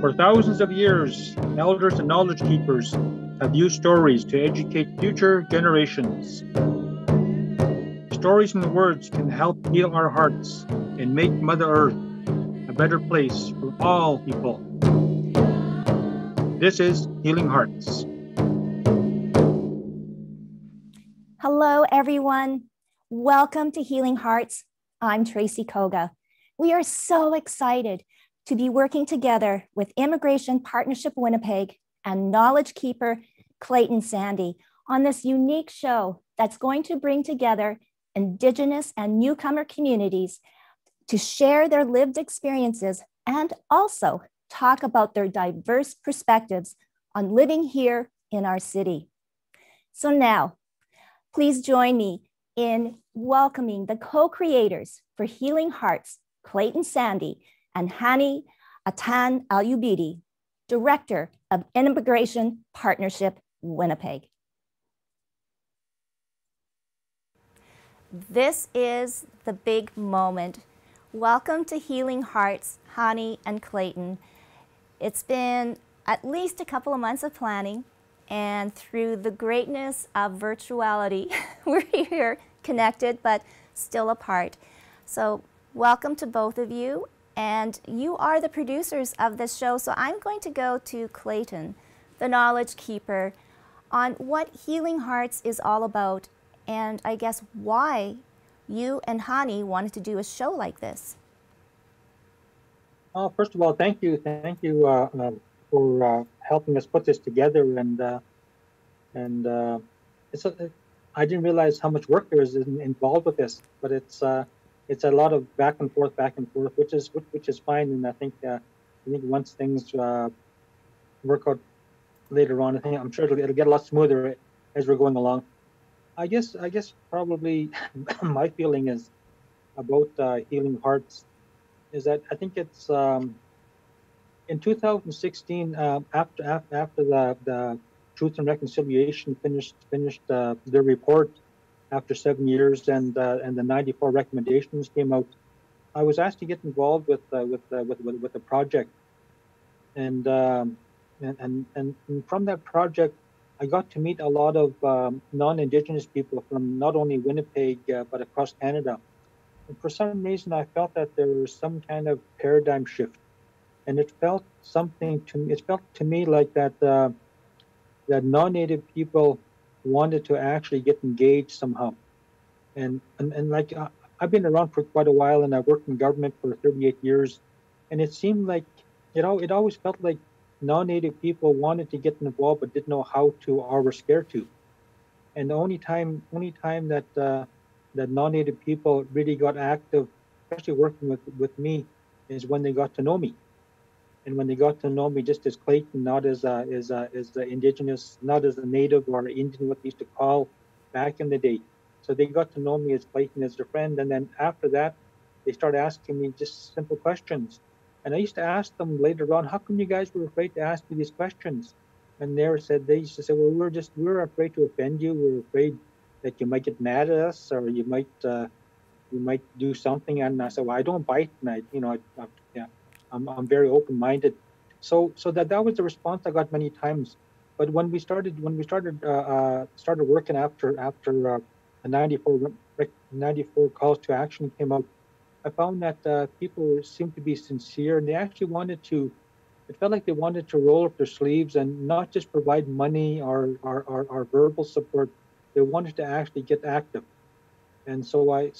For thousands of years, elders and knowledge keepers have used stories to educate future generations. Stories and words can help heal our hearts and make Mother Earth a better place for all people. This is Healing Hearts. Hello, everyone. Welcome to Healing Hearts. I'm Tracy Koga. We are so excited to be working together with Immigration Partnership Winnipeg and Knowledge Keeper Clayton Sandy on this unique show that's going to bring together Indigenous and newcomer communities to share their lived experiences and also talk about their diverse perspectives on living here in our city. So now, please join me in welcoming the co-creators for Healing Hearts, Clayton Sandy and Hani Al-Ubead, Director of Immigration Partnership Winnipeg. This is the big moment. Welcome to Healing Hearts, Hani and Clayton. It's been at least a couple of months of planning, and through the greatness of virtuality, we're here connected, but still apart. So welcome to both of you. And you are the producers of this show. So I'm going to go to Clayton, the knowledge keeper, on what Healing Hearts is all about. And I guess why you and Hani wanted to do a show like this. First of all, thank you for helping us put this together. I didn't realize how much work there is involved with this, but it's a lot of back and forth, which is fine. And I think once things work out later on, I'm sure it'll get a lot smoother as we're going along. I guess probably my feeling is about Healing Hearts is that I think it's in 2016 after the Truth and Reconciliation finished their report after 7 years, and the 94 recommendations came out. I was asked to get involved with the project, and from that project, I got to meet a lot of non-Indigenous people from not only Winnipeg but across Canada. And for some reason, I felt that there was some kind of paradigm shift, and it felt to me like that that non-Native people wanted to actually get engaged somehow. And like I've been around for quite a while, and I've worked in government for 38 years, and it seemed like it always felt like non-Native people wanted to get involved but didn't know how to or were scared to. And the only time that that non-Native people really got active, especially working with me, is when they got to know me. And when they got to know me just as Clayton, not as the Indigenous, not as a Native or Indian, what they used to call back in the day. So they got to know me as Clayton, as their friend. And then after that, they started asking me just simple questions. And I used to ask them later on, how come you guys were afraid to ask me these questions? And they used to say, well, we're afraid to offend you. We're afraid that you might get mad at us, or you might do something. And I said, well, I don't bite, and I'm very open-minded. So that was the response I got many times. But when we started working after the 94 calls to action came out, I found that people seemed to be sincere, and they actually wanted to. It felt like they wanted to roll up their sleeves and not just provide money or verbal support. They wanted to actually get active. And so I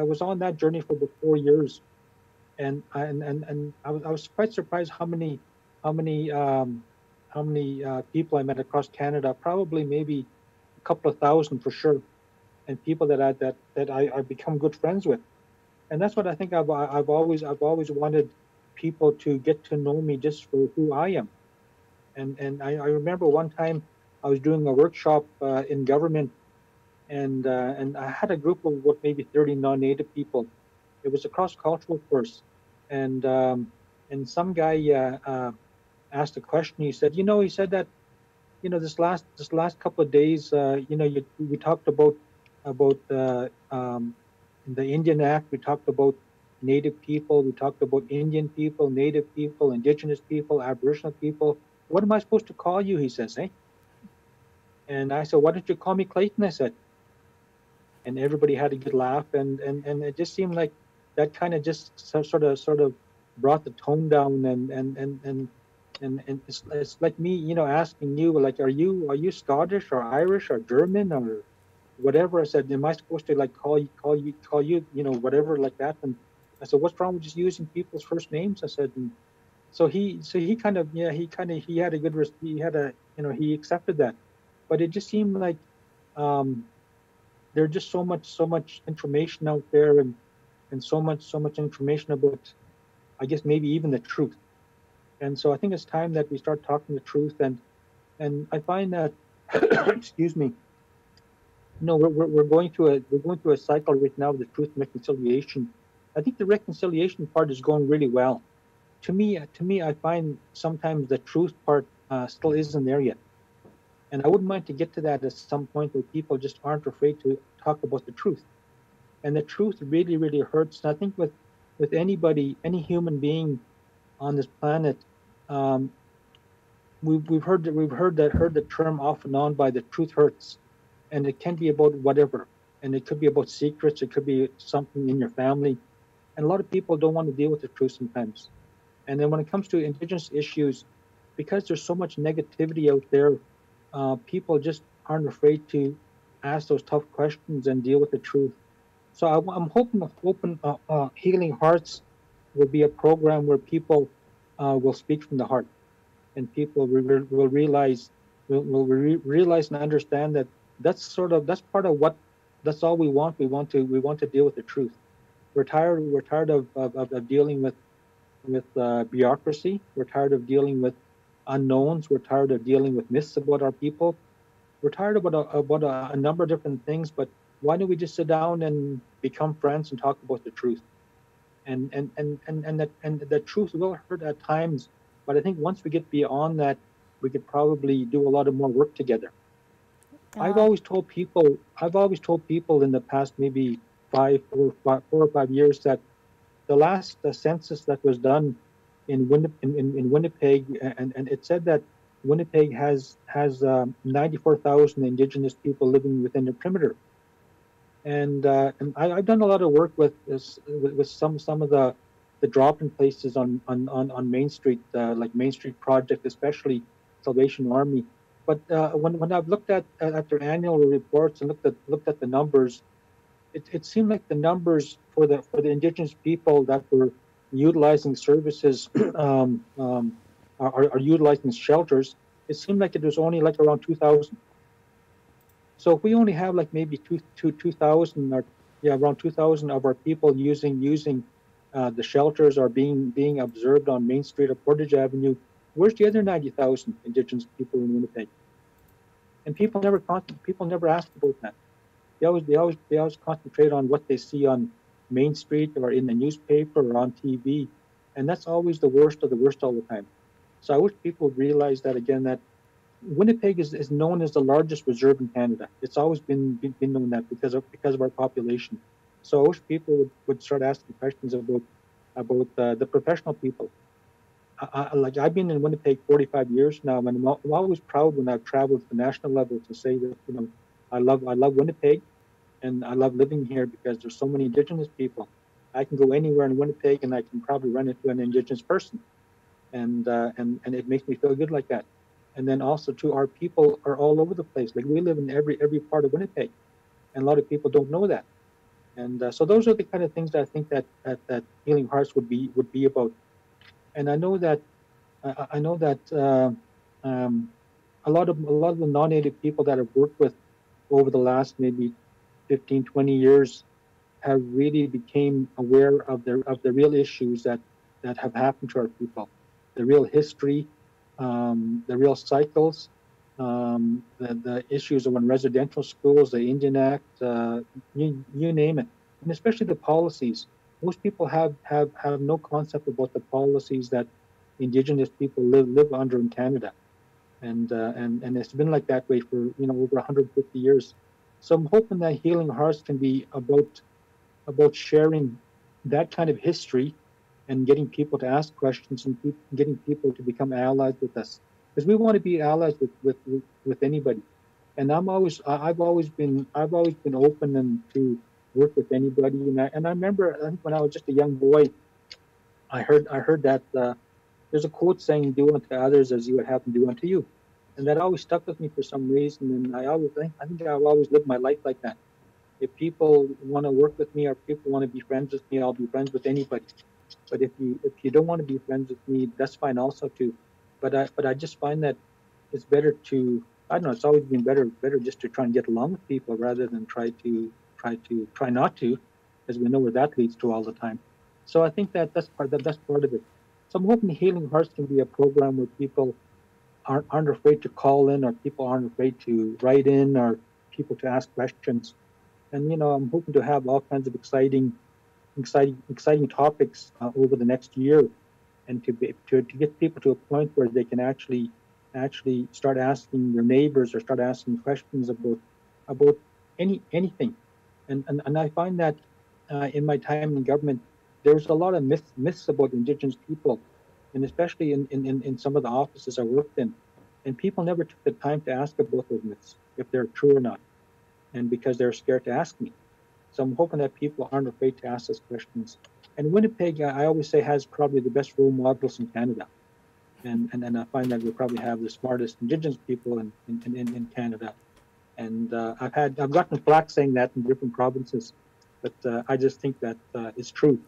was on that journey for about 4 years. And I was quite surprised how many people I met across Canada. Probably maybe a couple of thousand for sure, and people that I become good friends with. And that's what I think I've always wanted people to get to know me just for who I am. And I remember one time I was doing a workshop in government, and I had a group of maybe 30 non-Native people. It was a cross-cultural course, and some guy asked a question. He said that this last couple of days, we talked about the Indian Act. We talked about Native people, we talked about Indian people, Native people, Indigenous people, Aboriginal people. What am I supposed to call you? He says, eh? And I said, why don't you call me Clayton? I said, and everybody had a good laugh, and it just seemed like that kind of just sort of brought the tone down, and it's like me, asking you, like, are you Scottish or Irish or German or whatever? I said, am I supposed to like call you, whatever like that? And I said, what's wrong with just using people's first names? I said, and so he kind of, yeah, he had a good he had a, he accepted that, but it just seemed like um there's just so much information out there, and so much information about, I guess, maybe even the truth. And so I think it's time that we start talking the truth. And I find that excuse me, we're going through a cycle right now of the truth and reconciliation. I think the reconciliation part is going really well. To me, I find sometimes the truth part still isn't there yet. And I wouldn't mind to get to that at some point, where people just aren't afraid to talk about the truth. And the truth really, really hurts. And I think with anybody, any human being on this planet, um, we've heard the term off and on, by the truth hurts, and it can be about whatever, and it could be about secrets, it could be something in your family, and a lot of people don't want to deal with the truth sometimes. And then when it comes to Indigenous issues, because there's so much negativity out there, people just aren't afraid to ask those tough questions and deal with the truth. So I'm hoping Healing Hearts will be a program where people will speak from the heart, and people will realize and understand that that's part of what, that's all we want. We want to deal with the truth. We're tired of dealing with bureaucracy. We're tired of dealing with unknowns. We're tired of dealing with myths about our people. We're tired about a number of different things, but why don't we just sit down and become friends and talk about the truth? And the truth will hurt at times, but I think once we get beyond that, we could probably do a lot of more work together. I've Oh, always told people, in the past maybe 4 or 5 years, that the last census that was done in Winnipeg, and it said that Winnipeg has 94,000 Indigenous people living within the perimeter. And I've done a lot of work with this, with some of the drop-in places on Main Street, like Main Street Project, especially Salvation Army. But when I've looked at their annual reports and looked at the numbers, it seemed like the numbers for the Indigenous people that were utilizing services, are utilizing shelters. It seemed like it was only like around 2,000. So if we only have like maybe 2,000, or yeah, around 2,000 of our people using the shelters, or being observed on Main Street or Portage Avenue, where's the other 90,000 Indigenous people in Winnipeg? And people never ask about that. They always concentrate on what they see on Main Street or in the newspaper or on TV, and that's always the worst of the worst all the time. So I wish people would realize that again, that Winnipeg is known as the largest reserve in Canada. It's always been known that because of our population. So I wish people would start asking questions about the professional people. Like, I've been in Winnipeg 45 years now, and I'm always proud when I've traveled to the national level to say that, I love Winnipeg, and I love living here because there's so many Indigenous people. I can go anywhere in Winnipeg and I can probably run into an Indigenous person, and it makes me feel good like that. And then also too, our people are all over the place. Like, we live in every part of Winnipeg, and a lot of people don't know that. And so those are the kind of things that I think that Healing Hearts would be about. And I know that a lot of the non-native people that I've worked with over the last maybe 15, 20 years have really became aware of the real issues that have happened to our people, the real history, the real cycles, the issues around residential schools, the Indian Act, you name it, and especially the policies. Most people have no concept about the policies that Indigenous people live under in Canada, and it's been like that way for over 150 years. So I'm hoping that Healing Hearts can be about sharing that kind of history and getting people to ask questions and getting people to become allies with us, because we want to be allies with anybody. And I've always been open and to work with anybody. And I remember, I think when I was just a young boy, I heard that there's a quote saying, "Do unto others as you would have them do unto you," and that always stuck with me for some reason. And I think I've always lived my life like that. If people want to work with me or people want to be friends with me, I'll be friends with anybody. But if you don't want to be friends with me, that's fine also too. But I just find that it's better to, I don't know, it's always been better just to try and get along with people rather than try not to, because we know where that leads to all the time. So I think that's part of it. So I'm hoping Healing Hearts can be a program where people aren't afraid to call in, or people aren't afraid to write in, or people to ask questions. And I'm hoping to have all kinds of exciting topics over the next year, and to get people to a point where they can actually start asking their neighbors or start asking questions about anything. And I find that in my time in government, there's a lot of myths about Indigenous people, and especially in some of the offices I worked in, and people never took the time to ask about those myths, if they're true or not, and because they're scared to ask me. So I'm hoping that people aren't afraid to ask us questions. And Winnipeg, I always say, has probably the best role models in Canada. And I find that we probably have the smartest Indigenous people in Canada. And I've gotten flack saying that in different provinces, but I just think that it's true.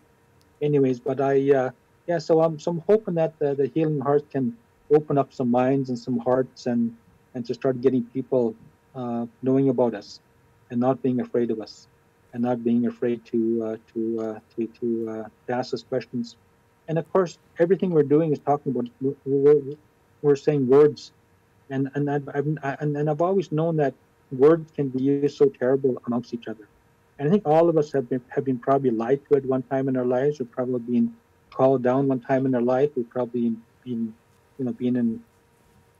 Anyways, but yeah, so I'm hoping that the Healing Heart can open up some minds and some hearts, and to start getting people knowing about us and not being afraid of us, and not being afraid to ask us questions. And of course, everything we're doing is talking about, we're saying words, and I've always known that words can be used so terrible amongst each other. And I think all of us have been probably lied to at one time in our lives. We've probably been called down one time in our life. We've probably been in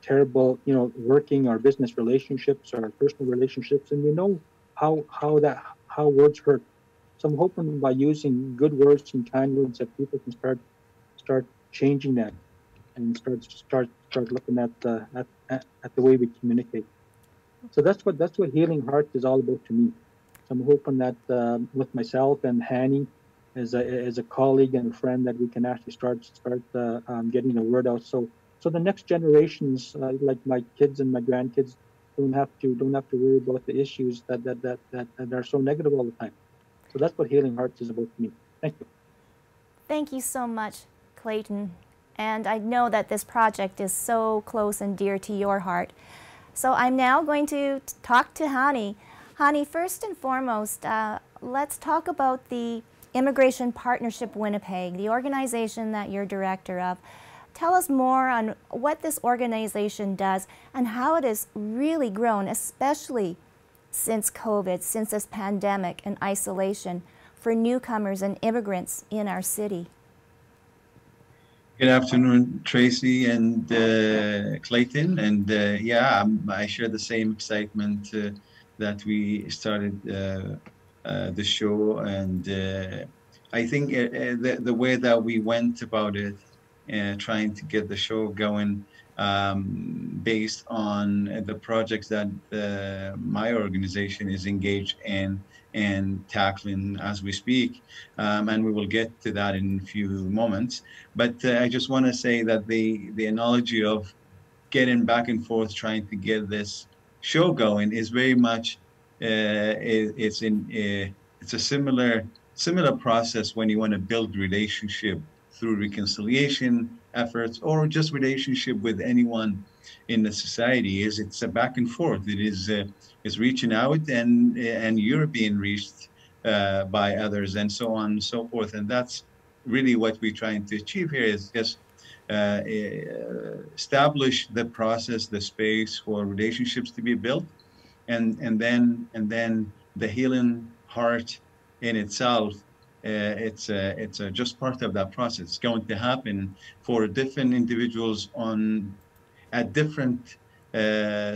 terrible, working or business relationships or personal relationships, and we know how words hurt. So I'm hoping by using good words and kind words that people can start changing that, and start looking at the way we communicate. So that's what Healing Heart is all about to me. So I'm hoping that with myself and Hani as a colleague and a friend, that we can actually start getting the word out. So the next generations, like my kids and my grandkids, don't have to worry about the issues that are so negative all the time. So that's what Healing Hearts is about to me. Thank you. Thank you so much, Clayton. And I know that this project is so close and dear to your heart. So I'm now going to talk to Hani. Hani, first and foremost, let's talk about the Immigration Partnership Winnipeg, the organization that you're director of. Tell us more on what this organization does and how it has really grown, especially since COVID, since this pandemic and isolation, for newcomers and immigrants in our city. Good afternoon, Tracy and Clayton. And yeah, I share the same excitement that we started the show. And I think the way that we went about it, trying to get the show going based on the projects that my organization is engaged in and tackling as we speak. And we will get to that in a few moments. But I just want to say that the analogy of getting back and forth, trying to get this show going is very much, it's a similar process when you want to build relationship through reconciliation efforts or just relationship with anyone in the society. It's a back and forth. It is reaching out and you're being reached by others and so on and so forth. And that's really what we're trying to achieve here, is just establish the process, the space for relationships to be built, and then the healing heart in itself. It's just part of that process. It's going to happen for different individuals at different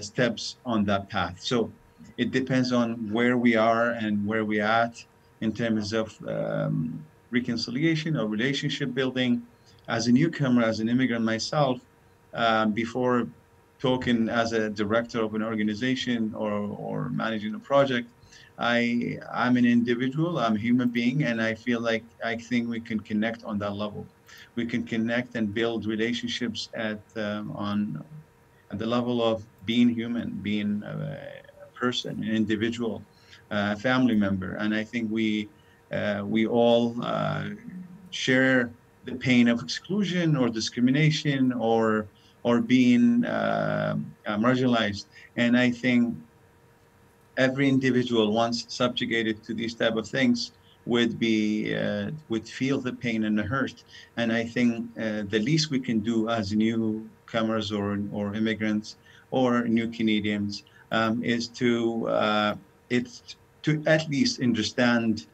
steps on that path. So it depends on where we are and where we're at in terms of reconciliation or relationship building. As a newcomer, as an immigrant myself, before talking as a director of an organization or managing a project, I'm an individual, I'm a human being, and I feel like I think we can connect on that level. We can connect and build relationships at the level of being human, being a person, an individual, a family member. And I think we all share the pain of exclusion or discrimination or being marginalized. And I think every individual, once subjugated to these type of things, would feel the pain and the hurt. And I think the least we can do as newcomers or immigrants or new Canadians is it's to at least understand.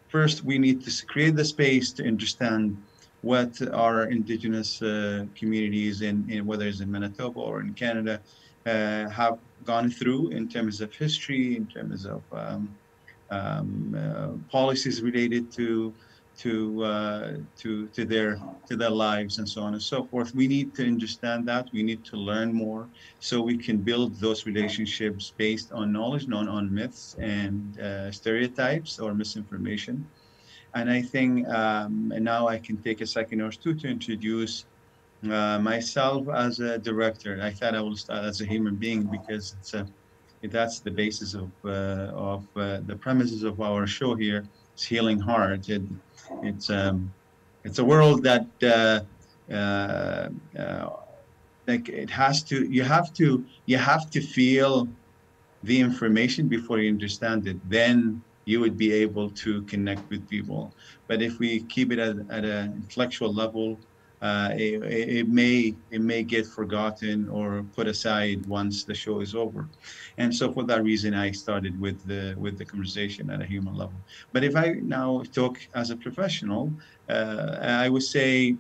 First, we need to create the space to understand what our Indigenous communities in whether it's in Manitoba or in Canada have gone through in terms of history, in terms of policies related to their lives and so on and so forth. We need to understand that. We need to learn more so we can build those relationships based on knowledge, not on myths and stereotypes or misinformation. And I think and now I can take a second or two to introduce myself as a director. I thought I will start as a human being because that's the basis of the premises of our show here. It's healing heart. It's it's a world that like it has to. You have to feel the information before you understand it. Then you would be able to connect with people. But if we keep it at an intellectual level, it may get forgotten or put aside once the show is over. And so for that reason, I started with the conversation at a human level. But if I now talk as a professional, I would say,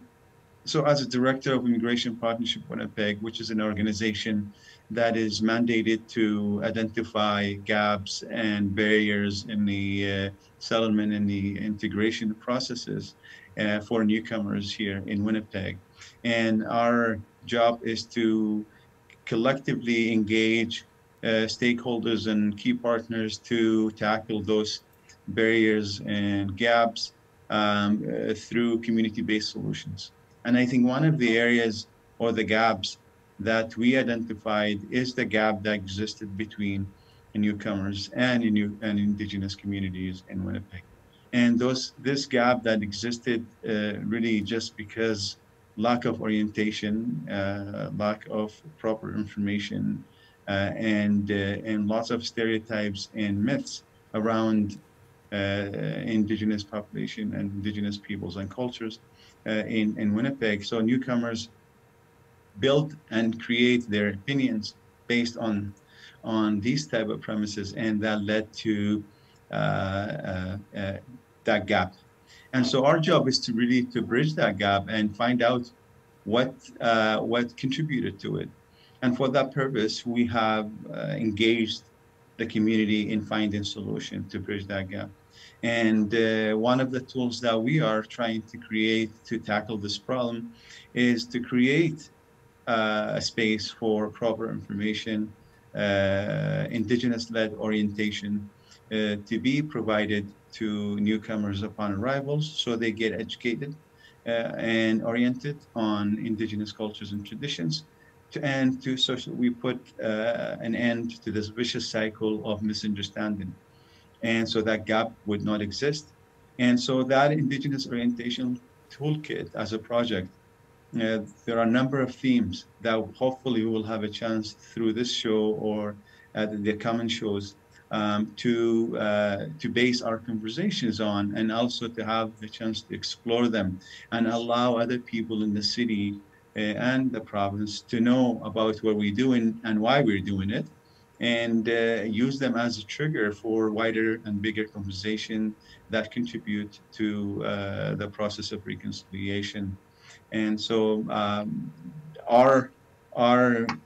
so as a director of Immigration Partnership Winnipeg, which is an organization that is mandated to identify gaps and barriers in the settlement and the integration processes for newcomers here in Winnipeg. And our job is to collectively engage stakeholders and key partners to tackle those barriers and gaps through community-based solutions. And I think one of the areas or the gaps that we identified is the gap that existed between newcomers and Indigenous communities in Winnipeg. And this gap that existed really just because lack of orientation, lack of proper information, and lots of stereotypes and myths around Indigenous population and Indigenous peoples and cultures in Winnipeg. So newcomers build and create their opinions based on these type of premises, and that led to that gap. And so our job is to really to bridge that gap and find out what contributed to it. And for that purpose, we have engaged the community in finding solution to bridge that gap. And one of the tools that we are trying to create to tackle this problem is to create a space for proper information, Indigenous-led orientation to be provided to newcomers upon arrivals so they get educated and oriented on Indigenous cultures and traditions. We put an end to this vicious cycle of misunderstanding. And so that gap would not exist. And so that Indigenous orientation toolkit as a project, there are a number of themes that hopefully we will have a chance through this show or the coming shows to base our conversations on, and also to have the chance to explore them and allow other people in the city and the province to know about what we're doing and why we're doing it, and use them as a trigger for wider and bigger conversation that contribute to the process of reconciliation. And so our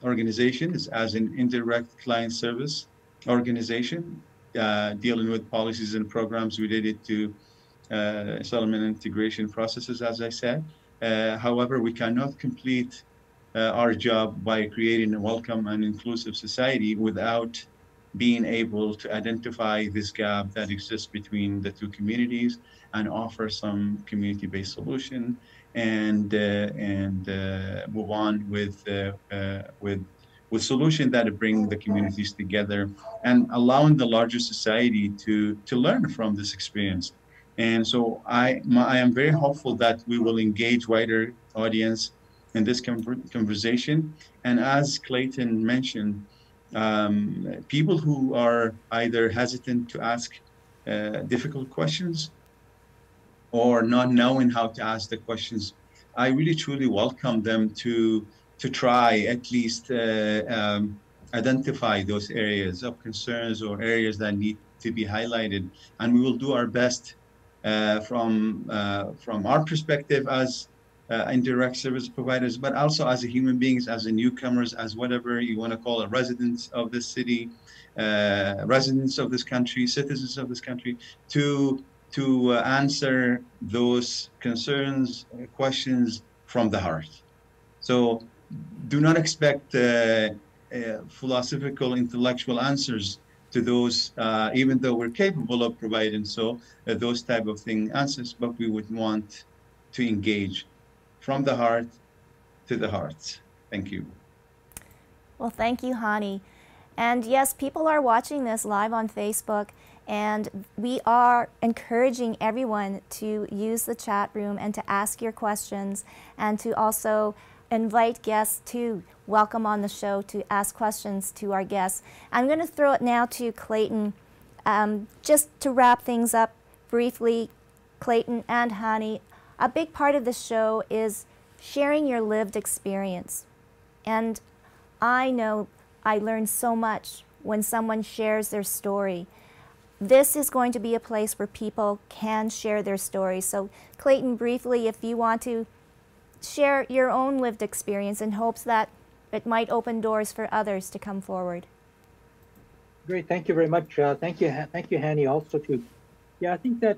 organization is as an indirect client service organization dealing with policies and programs related to settlement integration processes, as I said. However, we cannot complete our job by creating a welcome and inclusive society without being able to identify this gap that exists between the two communities and offer some community-based solution and move on with solutions that bring the communities together and allowing the larger society to learn from this experience. And so I am very hopeful that we will engage wider audience in this conversation. And as Clayton mentioned, people who are either hesitant to ask difficult questions or not knowing how to ask the questions, I really truly welcome them to try at least identify those areas of concerns or areas that need to be highlighted, and we will do our best from our perspective as indirect service providers, but also as a human beings, as a newcomers, as whatever you want to call it, residents of this city, residents of this country, citizens of this country, to answer those concerns, questions from the heart. So do not expect philosophical, intellectual answers to those, even though we're capable of providing those type of answers, but we would want to engage from the heart to the heart. Thank you. Well, thank you, Hani. And yes, people are watching this live on Facebook, and we are encouraging everyone to use the chat room and to ask your questions, and to also invite guests to welcome on the show to ask questions to our guests. I'm going to throw it now to Clayton. Just to wrap things up briefly, Clayton and Hani, a big part of the show is sharing your lived experience. And I know I learn so much when someone shares their story. This is going to be a place where people can share their stories. So Clayton, briefly, if you want to share your own lived experience in hopes that it might open doors for others to come forward. Great, thank you very much. Thank you, Hani, also too. Yeah, I think that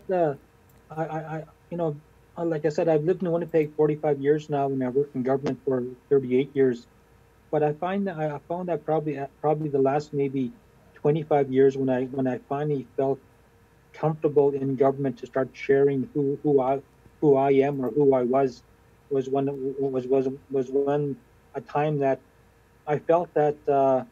like I said, I've lived in Winnipeg 45 years now, and I've worked in government for 38 years. But I found that probably the last maybe 25 years when I finally felt comfortable in government to start sharing who I am or who I was when a time that I felt that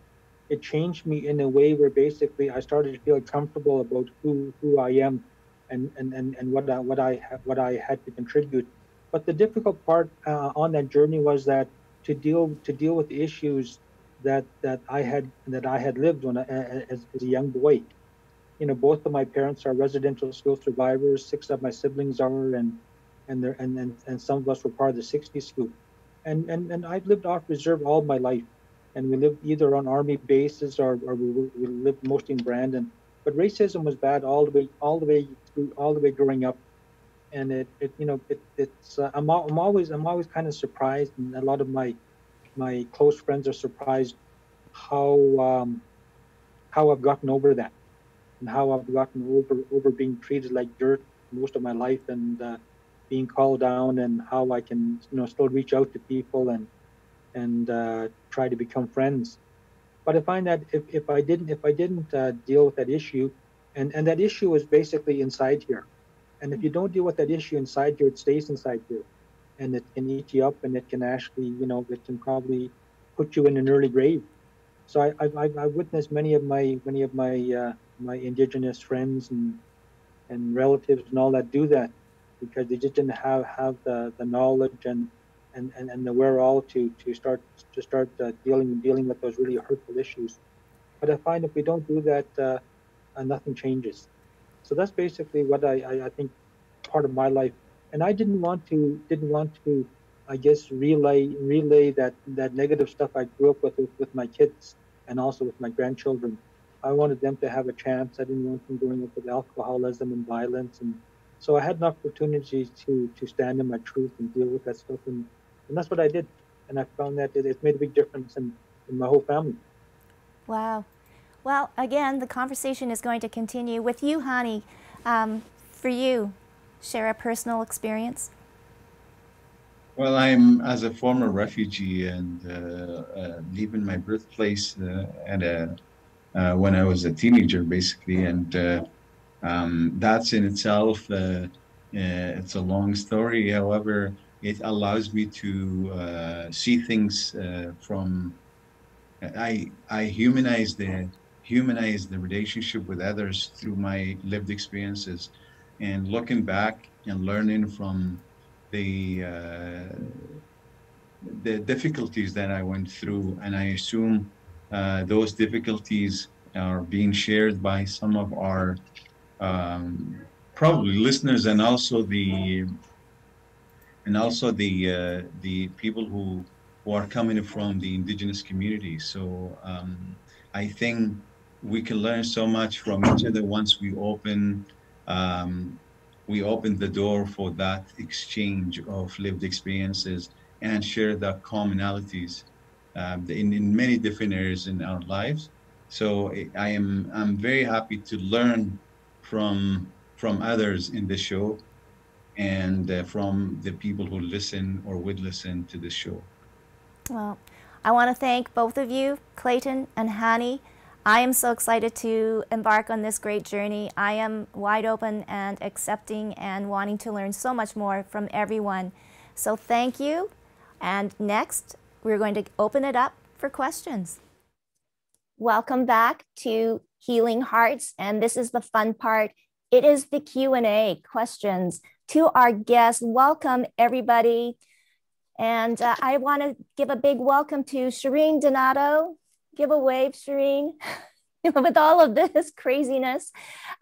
it changed me in a way where basically I started to feel comfortable about who I am and what I had to contribute. But the difficult part on that journey was that to deal with the issues that I had lived when as a young boy. You know, both of my parents are residential school survivors. 6 of my siblings are, and some of us were part of the 60s school. And I've lived off reserve all my life, and we lived either on army bases or we lived mostly in Brandon. But racism was bad all the way growing up, and I'm always kind of surprised, and a lot of my close friends are surprised how I've gotten over that, and how I've gotten over being treated like dirt most of my life, and being called down, and how I can still reach out to people and try to become friends. But I find that if I didn't deal with that issue, and that issue is basically inside here, and if you don't deal with that issue inside here, it stays inside here, and it can eat you up, and it can actually it can probably put you in an early grave. So I've witnessed many of my my Indigenous friends and relatives and all that do that, because they just didn't have the knowledge and the wherewithal to start dealing with those really hurtful issues. But I find if we don't do that, nothing changes. So that's basically what I think part of my life. And I didn't want to I guess relay that negative stuff I grew up with my kids and also with my grandchildren. I wanted them to have a chance. I didn't want them growing up with alcoholism and violence, and so I had an opportunity to stand in my truth and deal with that stuff, and that's what I did. And I found that it made a big difference in my whole family. Wow. Well, again, the conversation is going to continue with you, Hani. For you, share a personal experience? Well, I'm as a former refugee and leaving my birthplace when I was a teenager, basically, and that's in itself, it's a long story. However, it allows me to see things from I humanize the relationship with others through my lived experiences, and looking back and learning from the uh, the difficulties that I went through, and I assume those difficulties are being shared by some of our probably listeners, and also the people who are coming from the indigenous community. So I think we can learn so much from each other once um, we open the door for that exchange of lived experiences and share the commonalities in many different areas in our lives. So I'm very happy to learn from others in the show and from the people who listen or would listen to the show. Well, I want to thank both of you, Clayton and Hani. I am so excited to embark on this great journey. I am wide open and accepting and wanting to learn so much more from everyone. So thank you. And next, we're going to open it up for questions. Welcome back to Healing Hearts, and this is the fun part. It is the Q&A questions to our guests. Welcome, everybody. And I want to give a big welcome to Shireen Donato. Give a wave, Shireen. With all of this craziness,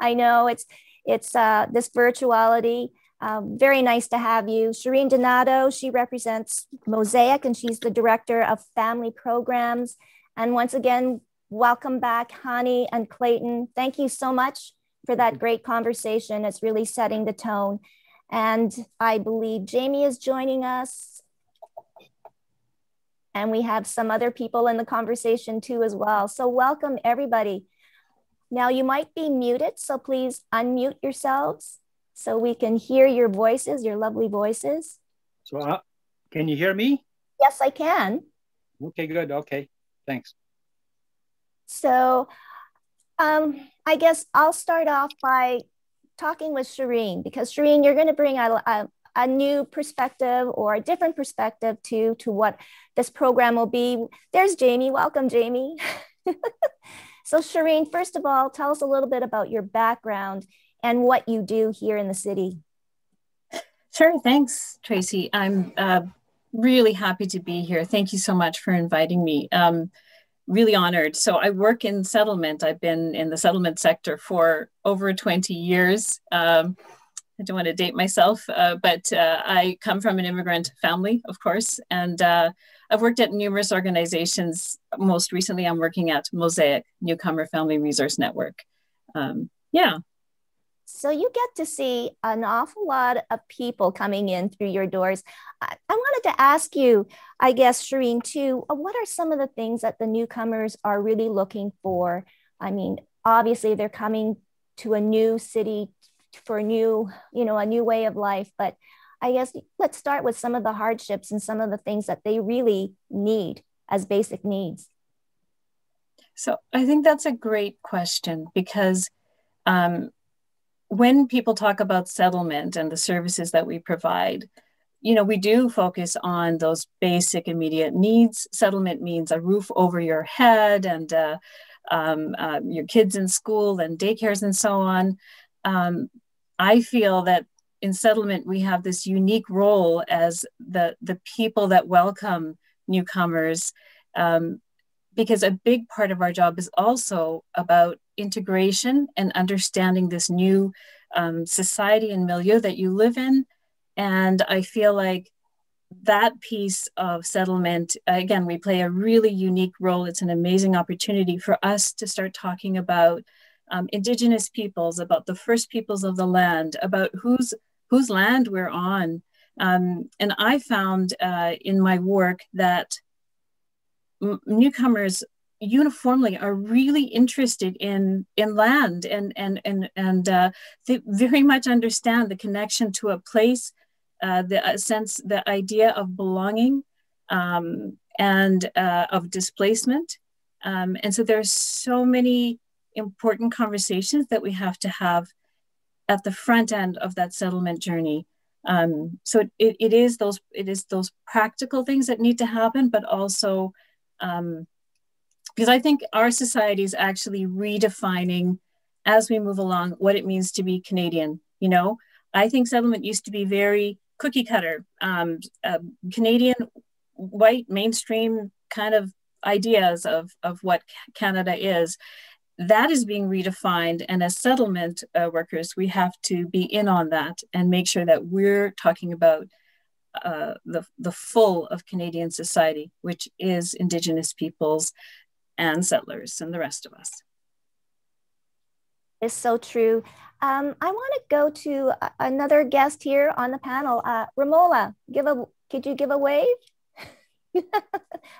I know it's this virtuality. Very nice to have you. Shireen Donato, she represents Mosaic, and she's the Director of Family Programs. And once again, welcome back, Hani and Clayton. Thank you so much for that great conversation. It's really setting the tone. And I believe Jamie is joining us. And we have some other people in the conversation too as well. So welcome everybody. Now you might be muted, so please unmute yourselves so we can hear your voices, your lovely voices. So can you hear me? Yes, I can. Okay, good. Okay, thanks. So I guess I'll start off by talking with Shireen, because Shireen, you're going to bring a new perspective or a different perspective to what this program will be. There's Jamie. Welcome, Jamie. So Shireen, first of all, tell us a little bit about your background and what you do here in the city. Sure. Thanks, Tracy. I'm really happy to be here. Thank you so much for inviting me. Really honored. So I work in settlement. I've been in the settlement sector for over 20 years. I don't want to date myself, but I come from an immigrant family, of course, and I've worked at numerous organizations. Most recently, I'm working at Mosaic, Newcomer Family Resource Network. Yeah. So you get to see an awful lot of people coming in through your doors. I wanted to ask you, I guess, Shireen, too, what are some of the things that the newcomers are really looking for? I mean, obviously they're coming to a new city for a new way of life, but I guess let's start with some of the hardships and some of the things that they really need as basic needs. So I think that's a great question, because when people talk about settlement and the services that we provide, we do focus on those basic immediate needs. Settlement means a roof over your head and your kids in school and daycares and so on. I feel that in settlement, we have this unique role as the people that welcome newcomers, because a big part of our job is also about integration and understanding this new society and milieu that you live in. And I feel like that piece of settlement, again, we play a really unique role. It's an amazing opportunity for us to start talking about Indigenous peoples, about the first peoples of the land, about whose land we're on. And I found in my work that newcomers uniformly are really interested in land, and they very much understand the connection to a place, the idea of belonging, and of displacement. And so there's so many important conversations that we have to have at the front end of that settlement journey. So it is those practical things that need to happen, but also because I think our society is actually redefining as we move along what it means to be Canadian. You know, I think settlement used to be very cookie cutter, Canadian, white, mainstream kind of ideas of what Canada is. That is being redefined, and as settlement workers, we have to be in on that and make sure that we're talking about the full of Canadian society, which is Indigenous peoples and settlers and the rest of us. It's so true. I want to go to another guest here on the panel. Ramola, could you give a wave?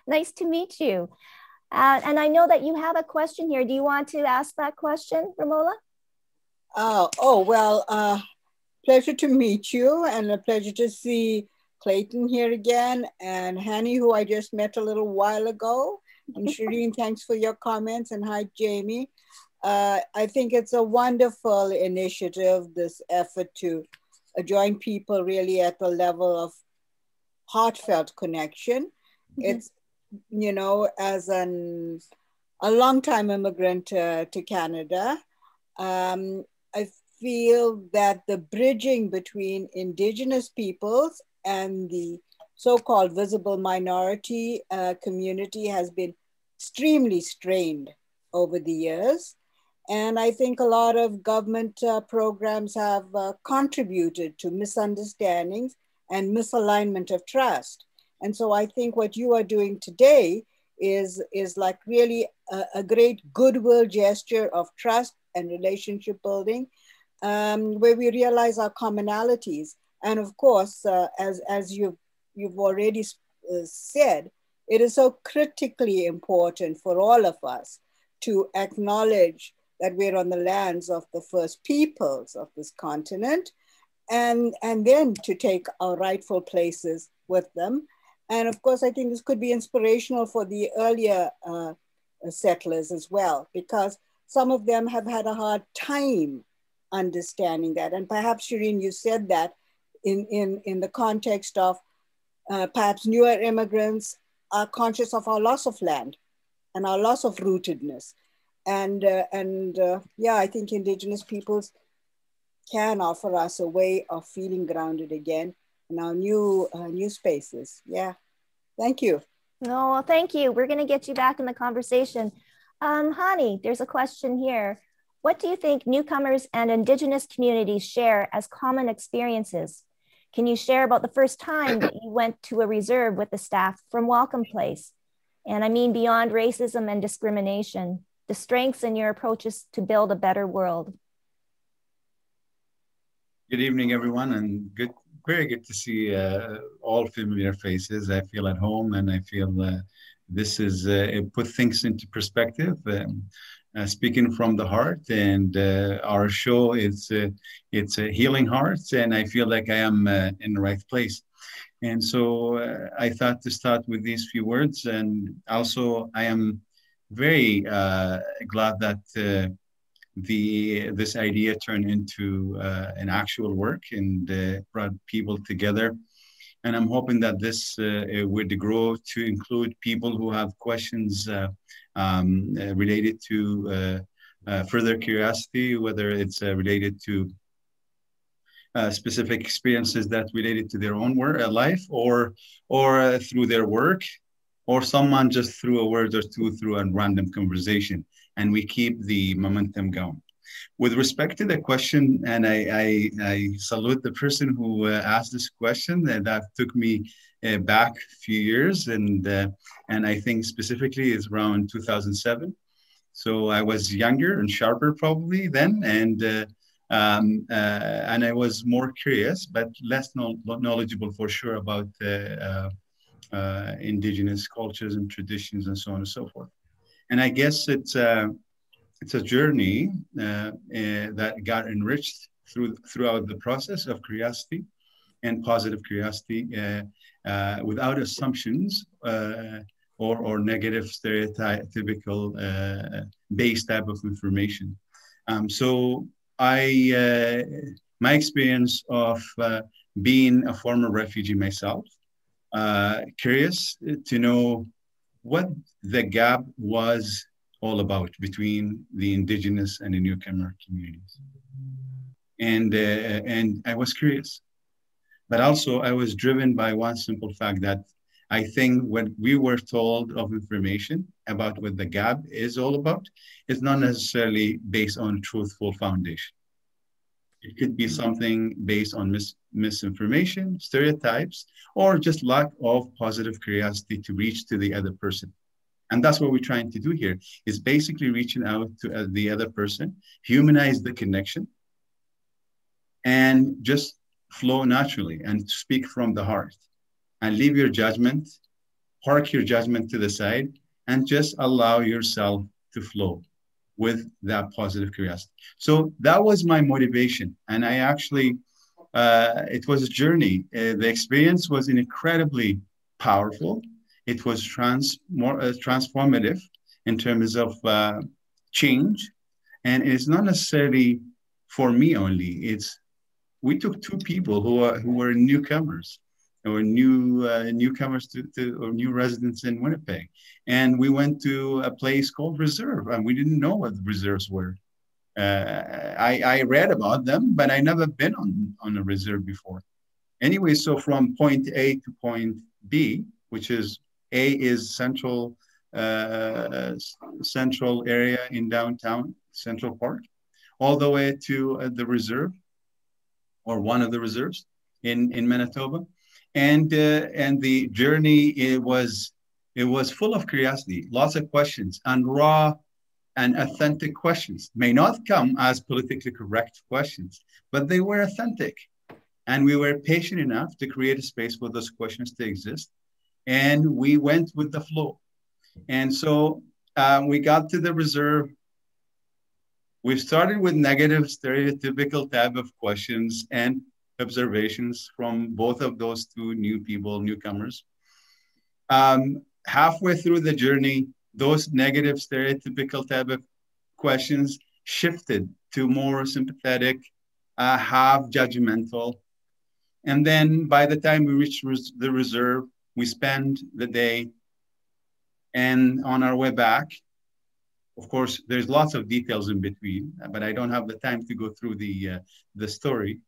Nice to meet you. And I know that you have a question here. Do you want to ask that question, Ramola? Well, pleasure to meet you, and a pleasure to see Clayton here again, and Hani, who I just met a little while ago. And Shireen, thanks for your comments, and hi, Jamie. I think it's a wonderful initiative, this effort to join people really at the level of heartfelt connection. Mm-hmm. It's, you know, as a long-time immigrant to Canada, I feel that the bridging between Indigenous peoples and the so-called visible minority community has been extremely strained over the years. And I think a lot of government programs have contributed to misunderstandings and misalignment of trust. And so I think what you are doing today is like really a great goodwill gesture of trust and relationship building, where we realize our commonalities. And of course, as you've already said, it is so critically important for all of us to acknowledge that we're on the lands of the first peoples of this continent, and then to take our rightful places with them. And of course, I think this could be inspirational for the earlier settlers as well, because some of them have had a hard time understanding that. And perhaps, Shireen, you said that in the context of perhaps newer immigrants are conscious of our loss of land and our loss of rootedness. And yeah, I think Indigenous peoples can offer us a way of feeling grounded again in our new spaces. Yeah, thank you. No, well, thank you. We're going to get you back in the conversation. Hani, there's a question here. What do you think newcomers and Indigenous communities share as common experiences? Can you share about the first time that you went to a reserve with the staff from Welcome Place? And I mean, beyond racism and discrimination, the strengths in your approaches to build a better world. Good evening, everyone, and very good to see all familiar faces. I feel at home, and I feel this is it put things into perspective. Speaking from the heart, and our show is it's healing hearts, and I feel like I am in the right place. And so I thought to start with these few words, and also I am very glad that this idea turned into an actual work and brought people together. And I'm hoping that this would grow to include people who have questions related to further curiosity, whether it's related to specific experiences that related to their own life, or through their work, or someone just threw a word or two through a random conversation, and we keep the momentum going. With respect to the question, and I salute the person who asked this question, that took me back a few years, and I think specifically is around 2007. So I was younger and sharper probably then, and I was more curious, but less knowledgeable for sure about Indigenous cultures and traditions and so on and so forth. And I guess it's a journey that got enriched throughout the process of curiosity and positive curiosity without assumptions or negative stereotypical based type of information. So my experience of being a former refugee myself, curious to know what the gap was all about between the Indigenous and the newcomer communities. And I was curious, but also I was driven by one simple fact that I think when we were told of information about what the gap is all about, it's not necessarily based on truthful foundation. It could be something based on misinformation, stereotypes, or just lack of positive curiosity to reach to the other person. And that's what we're trying to do here, is basically reaching out to the other person, humanize the connection, and just flow naturally and speak from the heart. And leave your judgment, park your judgment to the side, and just allow yourself to flow with that positive curiosity. So that was my motivation. And I actually, it was a journey. The experience was incredibly powerful. It was transformative in terms of change. And it's not necessarily for me only. We took two people who were newcomers or newcomers or new residents in Winnipeg. And we went to a place called Reserve, and we didn't know what the reserves were. I read about them, but I never been on a reserve before. Anyway, so from point A to point B, which is A is central area in downtown Central Park, all the way to the reserve, or one of the reserves in Manitoba. And the journey, it was full of curiosity, lots of questions, and raw and authentic questions. May not come as politically correct questions, but they were authentic. And we were patient enough to create a space for those questions to exist. And we went with the flow. And so we got to the reserve. We started with negative, stereotypical type of questions and observations from both of those two newcomers. Halfway through the journey, those negative, stereotypical type of questions shifted to more sympathetic, half judgmental. And then by the time we reached the reserve, we spent the day, and on our way back, of course, there's lots of details in between, but I don't have the time to go through the story.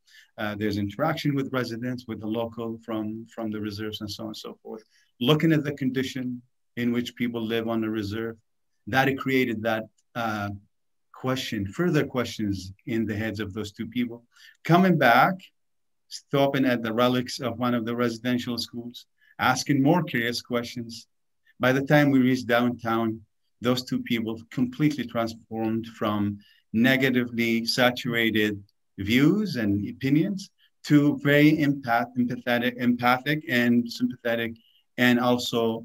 There's interaction with residents, with the local from the reserves and so on and so forth. Looking at the condition in which people live on the reserve, that created that further questions in the heads of those two people. Coming back, stopping at the relics of one of the residential schools, asking more curious questions. By the time we reached downtown, those two people completely transformed from negatively saturated views and opinions to very empathic and sympathetic, and also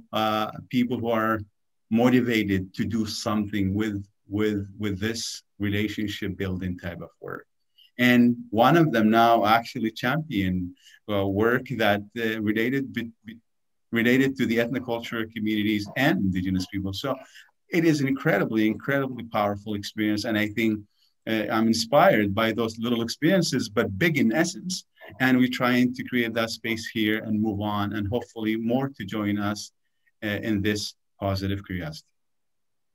people who are motivated to do something with this relationship building type of work. And one of them now actually championed work that related to the ethnocultural communities and Indigenous people. So it is an incredibly powerful experience. And I think I'm inspired by those little experiences, but big in essence. And we're trying to create that space here and move on, and hopefully more to join us in this positive curiosity.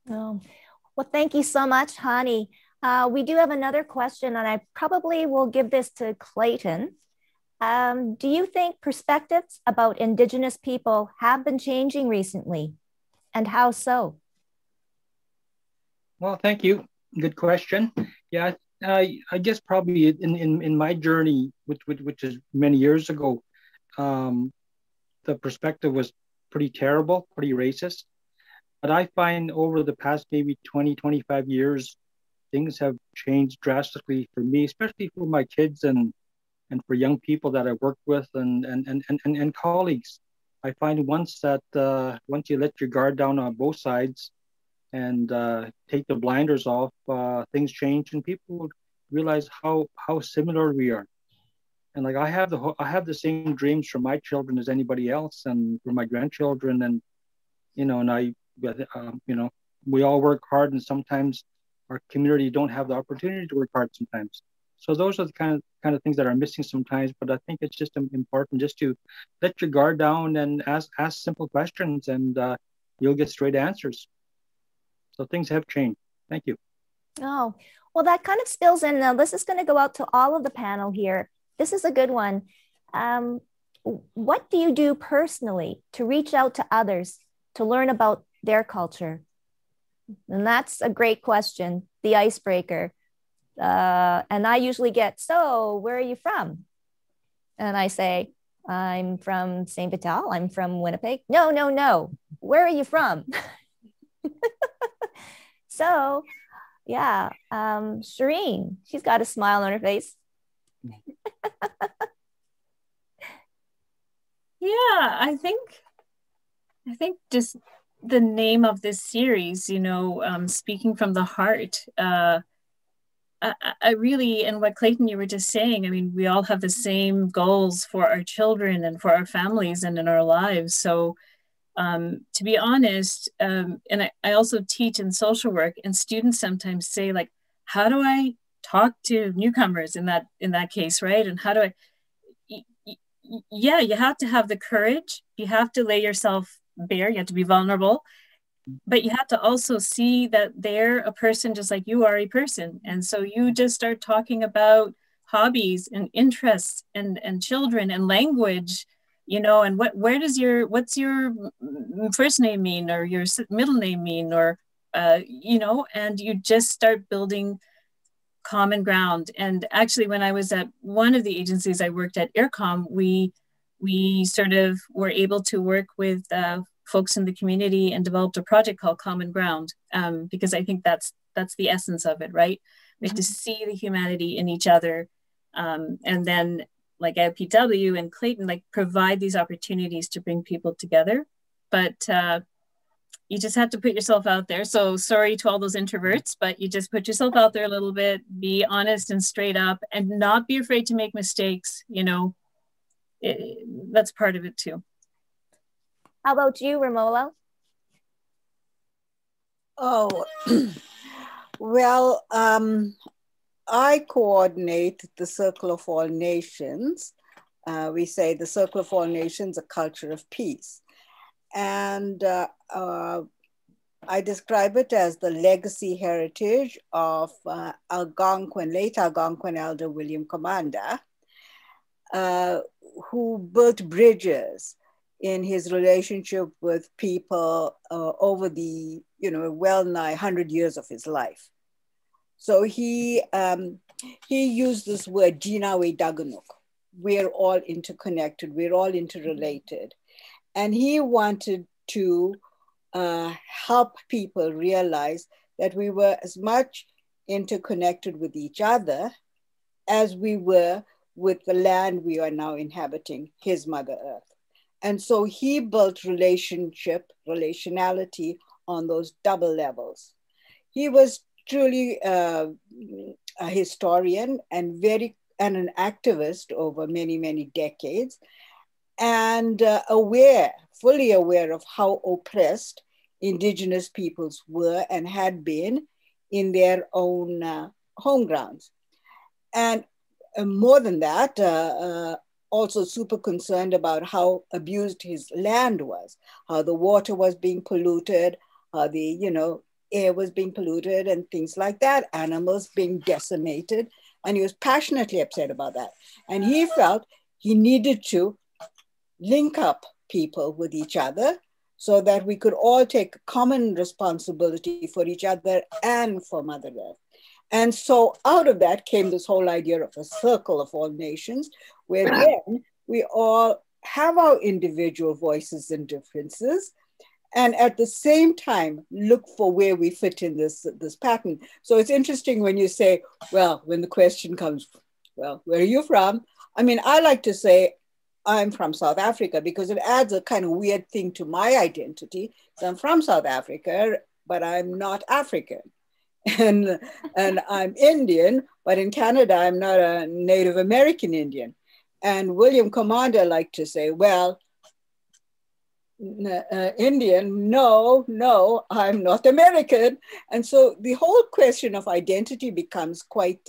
Well, thank you so much, Hani. We do have another question, and I probably will give this to Clayton. Do you think perspectives about Indigenous people have been changing recently, and how so? Well, thank you. Good question. Yeah, I guess probably in my journey, which is many years ago, the perspective was pretty terrible, pretty racist. But I find over the past maybe 20, 25 years, things have changed drastically for me, especially for my kids and for young people that I work with and colleagues. I find once you let your guard down on both sides, and take the blinders off, things change and people realize how similar we are. And like I have the same dreams for my children as anybody else, and for my grandchildren, and we all work hard, and sometimes our community don't have the opportunity to work hard sometimes. So those are the kind of things that are missing sometimes. But I think it's just important just to let your guard down and ask simple questions, and you'll get straight answers. So things have changed. Thank you. Oh, well, that kind of spills in. Now, this is going to go out to all of the panel here. This is a good one. What do you do personally to reach out to others to learn about their culture? And that's a great question, the icebreaker. And I usually get, so where are you from? And I say, I'm from St. Vital. I'm from Winnipeg. No. Where are you from? So, yeah, Shireen, she's got a smile on her face. Yeah, I think just the name of this series, speaking from the heart. I really, and what Clayton, you were just saying, I mean, we all have the same goals for our children and for our families and in our lives. So to be honest, and I also teach in social work, and students sometimes say, like, how do I talk to newcomers in that case, right? And how do I, yeah, you have to have the courage. You have to lay yourself bare. You have to be vulnerable. But you have to also see that they're a person just like you are a person. And so you just start talking about hobbies and interests and children and language, and what's your first name mean, or your middle name mean, or, and you just start building common ground. And actually, when I was at one of the agencies I worked at, Aircom, we sort of were able to work with folks in the community and developed a project called Common Ground, because I think that's the essence of it, right? We have to see the humanity in each other, and then, like LPW and Clayton, like, provide these opportunities to bring people together. But you just have to put yourself out there. So sorry to all those introverts, but you just put yourself out there a little bit, be honest and straight up, and not be afraid to make mistakes. That's part of it too. How about you, Romola? Oh, well, I coordinate the Circle of All Nations. We say the Circle of All Nations, a culture of peace. And I describe it as the legacy heritage of Algonquin, late Algonquin elder William Commanda, who built bridges in his relationship with people over the, well nigh 100 years of his life. So he used this word, Jinawe Daganuk. We're all interconnected, we're all interrelated. And he wanted to help people realize that we were as much interconnected with each other as we were with the land we are now inhabiting, his Mother Earth. And so he built relationality on those double levels. He was truly a historian and an activist over many, many decades, and fully aware of how oppressed Indigenous peoples were and had been in their own home grounds. And more than that, also super concerned about how abused his land was, how the water was being polluted, how the air was being polluted and things like that, animals being decimated. And he was passionately upset about that. And he felt he needed to link up people with each other so that we could all take common responsibility for each other and for Mother Earth. And so out of that came this whole idea of a circle of all nations, where then we all have our individual voices and differences, and at the same time, look for where we fit in this pattern. So it's interesting when you say, well, when the question comes, well, where are you from? I mean, I like to say, I'm from South Africa, because it adds a kind of weird thing to my identity. So I'm from South Africa, but I'm not African. And I'm Indian, but in Canada, I'm not a Native American Indian. And William Commander liked to say, well, Indian, no, I'm North American. And so the whole question of identity becomes quite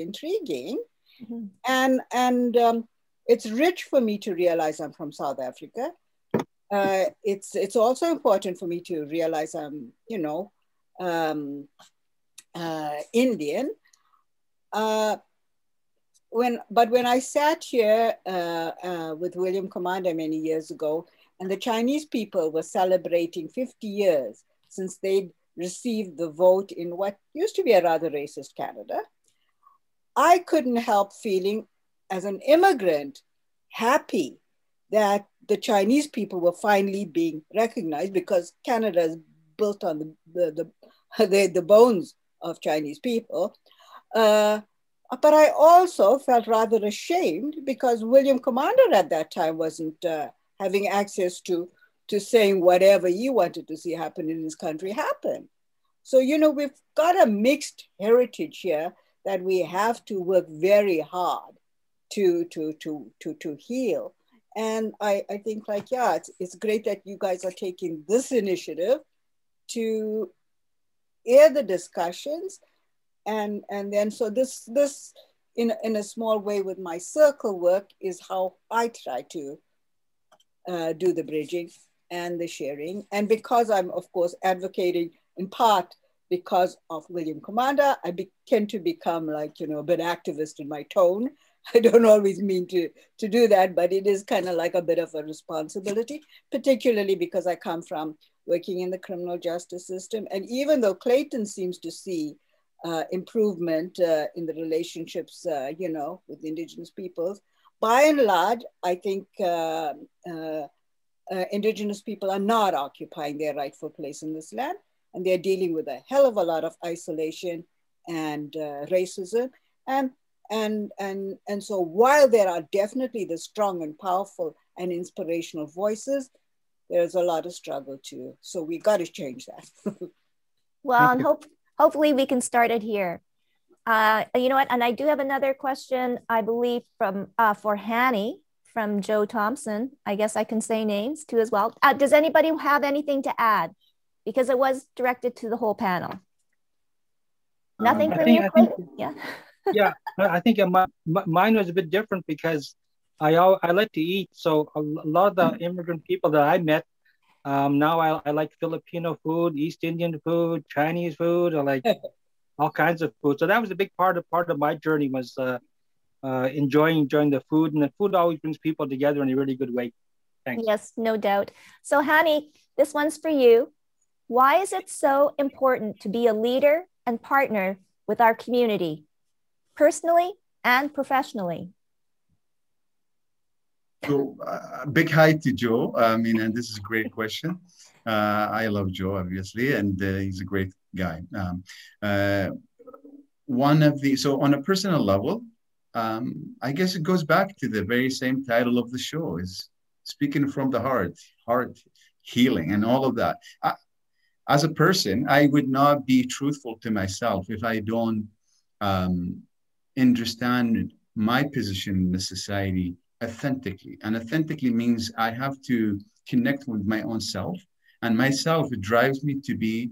intriguing. Mm-hmm. And it's rich for me to realize I'm from South Africa. It's also important for me to realize I'm, Indian. When I sat here with William Commander many years ago, and the Chinese people were celebrating 50 years since they'd received the vote in what used to be a rather racist Canada, I couldn't help feeling, as an immigrant, happy that the Chinese people were finally being recognized, because Canada is built on the bones of Chinese people. But I also felt rather ashamed because William Commander at that time wasn't having access to saying whatever he wanted to see happen in his country happen. So, we've got a mixed heritage here that we have to work very hard to heal. And I think it's great that you guys are taking this initiative to air the discussions. And then, so this in a small way with my circle work is how I try to do the bridging and the sharing. And because I'm, of course, advocating in part because of William Commander, I tend to become a bit activist in my tone. I don't always mean to do that, but it is kind of like a bit of a responsibility, particularly because I come from working in the criminal justice system. And even though Clayton seems to see improvement in the relationships, with Indigenous peoples, by and large, I think Indigenous people are not occupying their rightful place in this land, and they're dealing with a hell of a lot of isolation and racism. And so while there are definitely the strong and powerful and inspirational voices, there's a lot of struggle too. So we got to change that. Well, and hopefully we can start it here. You know what? And I do have another question, I believe, from for Hani from Joe Thompson. I guess I can say names too as well. Does anybody have anything to add? Because it was directed to the whole panel. Nothing from you, Clayton? Yeah. Yeah, I think mine was a bit different because I like to eat. So a lot of the immigrant people that I met, now I like Filipino food, East Indian food, Chinese food. I like all kinds of food. So that was a big part of my journey, was enjoying the food, and the food always brings people together in a really good way. Thanks. Yes, no doubt. So Hani, this one's for you. Why is it so important to be a leader and partner with our community, personally and professionally? So big hi to Joe. And this is a great question. I love Joe, obviously, and he's a great guy. So on a personal level, I guess it goes back to the very same title of the show, is speaking from the heart healing and all of that. As a person, I would not be truthful to myself if I don't understand my position in the society authentically. And authentically means I have to connect with my own self, and myself drives me to be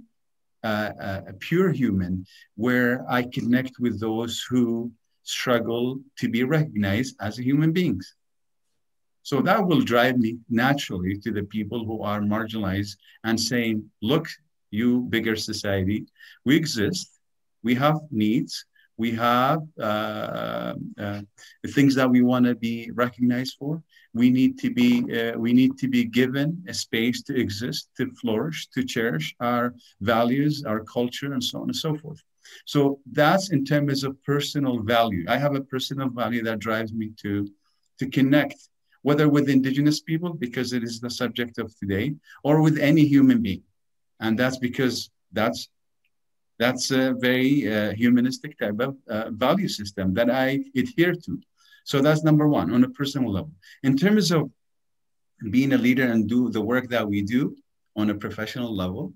a pure human, where I connect with those who struggle to be recognized as human beings. So that will drive me naturally to the people who are marginalized and saying, look, you bigger society, we exist, we have needs, we have things that we want to be recognized for. We need to be given a space to exist, to flourish, to cherish our values, our culture, and so on and so forth. So that's in terms of personal value. I have a personal value that drives me to connect, whether with Indigenous people, because it is the subject of today, or with any human being. And that's because that's a very humanistic type of value system that I adhere to. So that's number one, on a personal level. In terms of being a leader and do the work that we do on a professional level,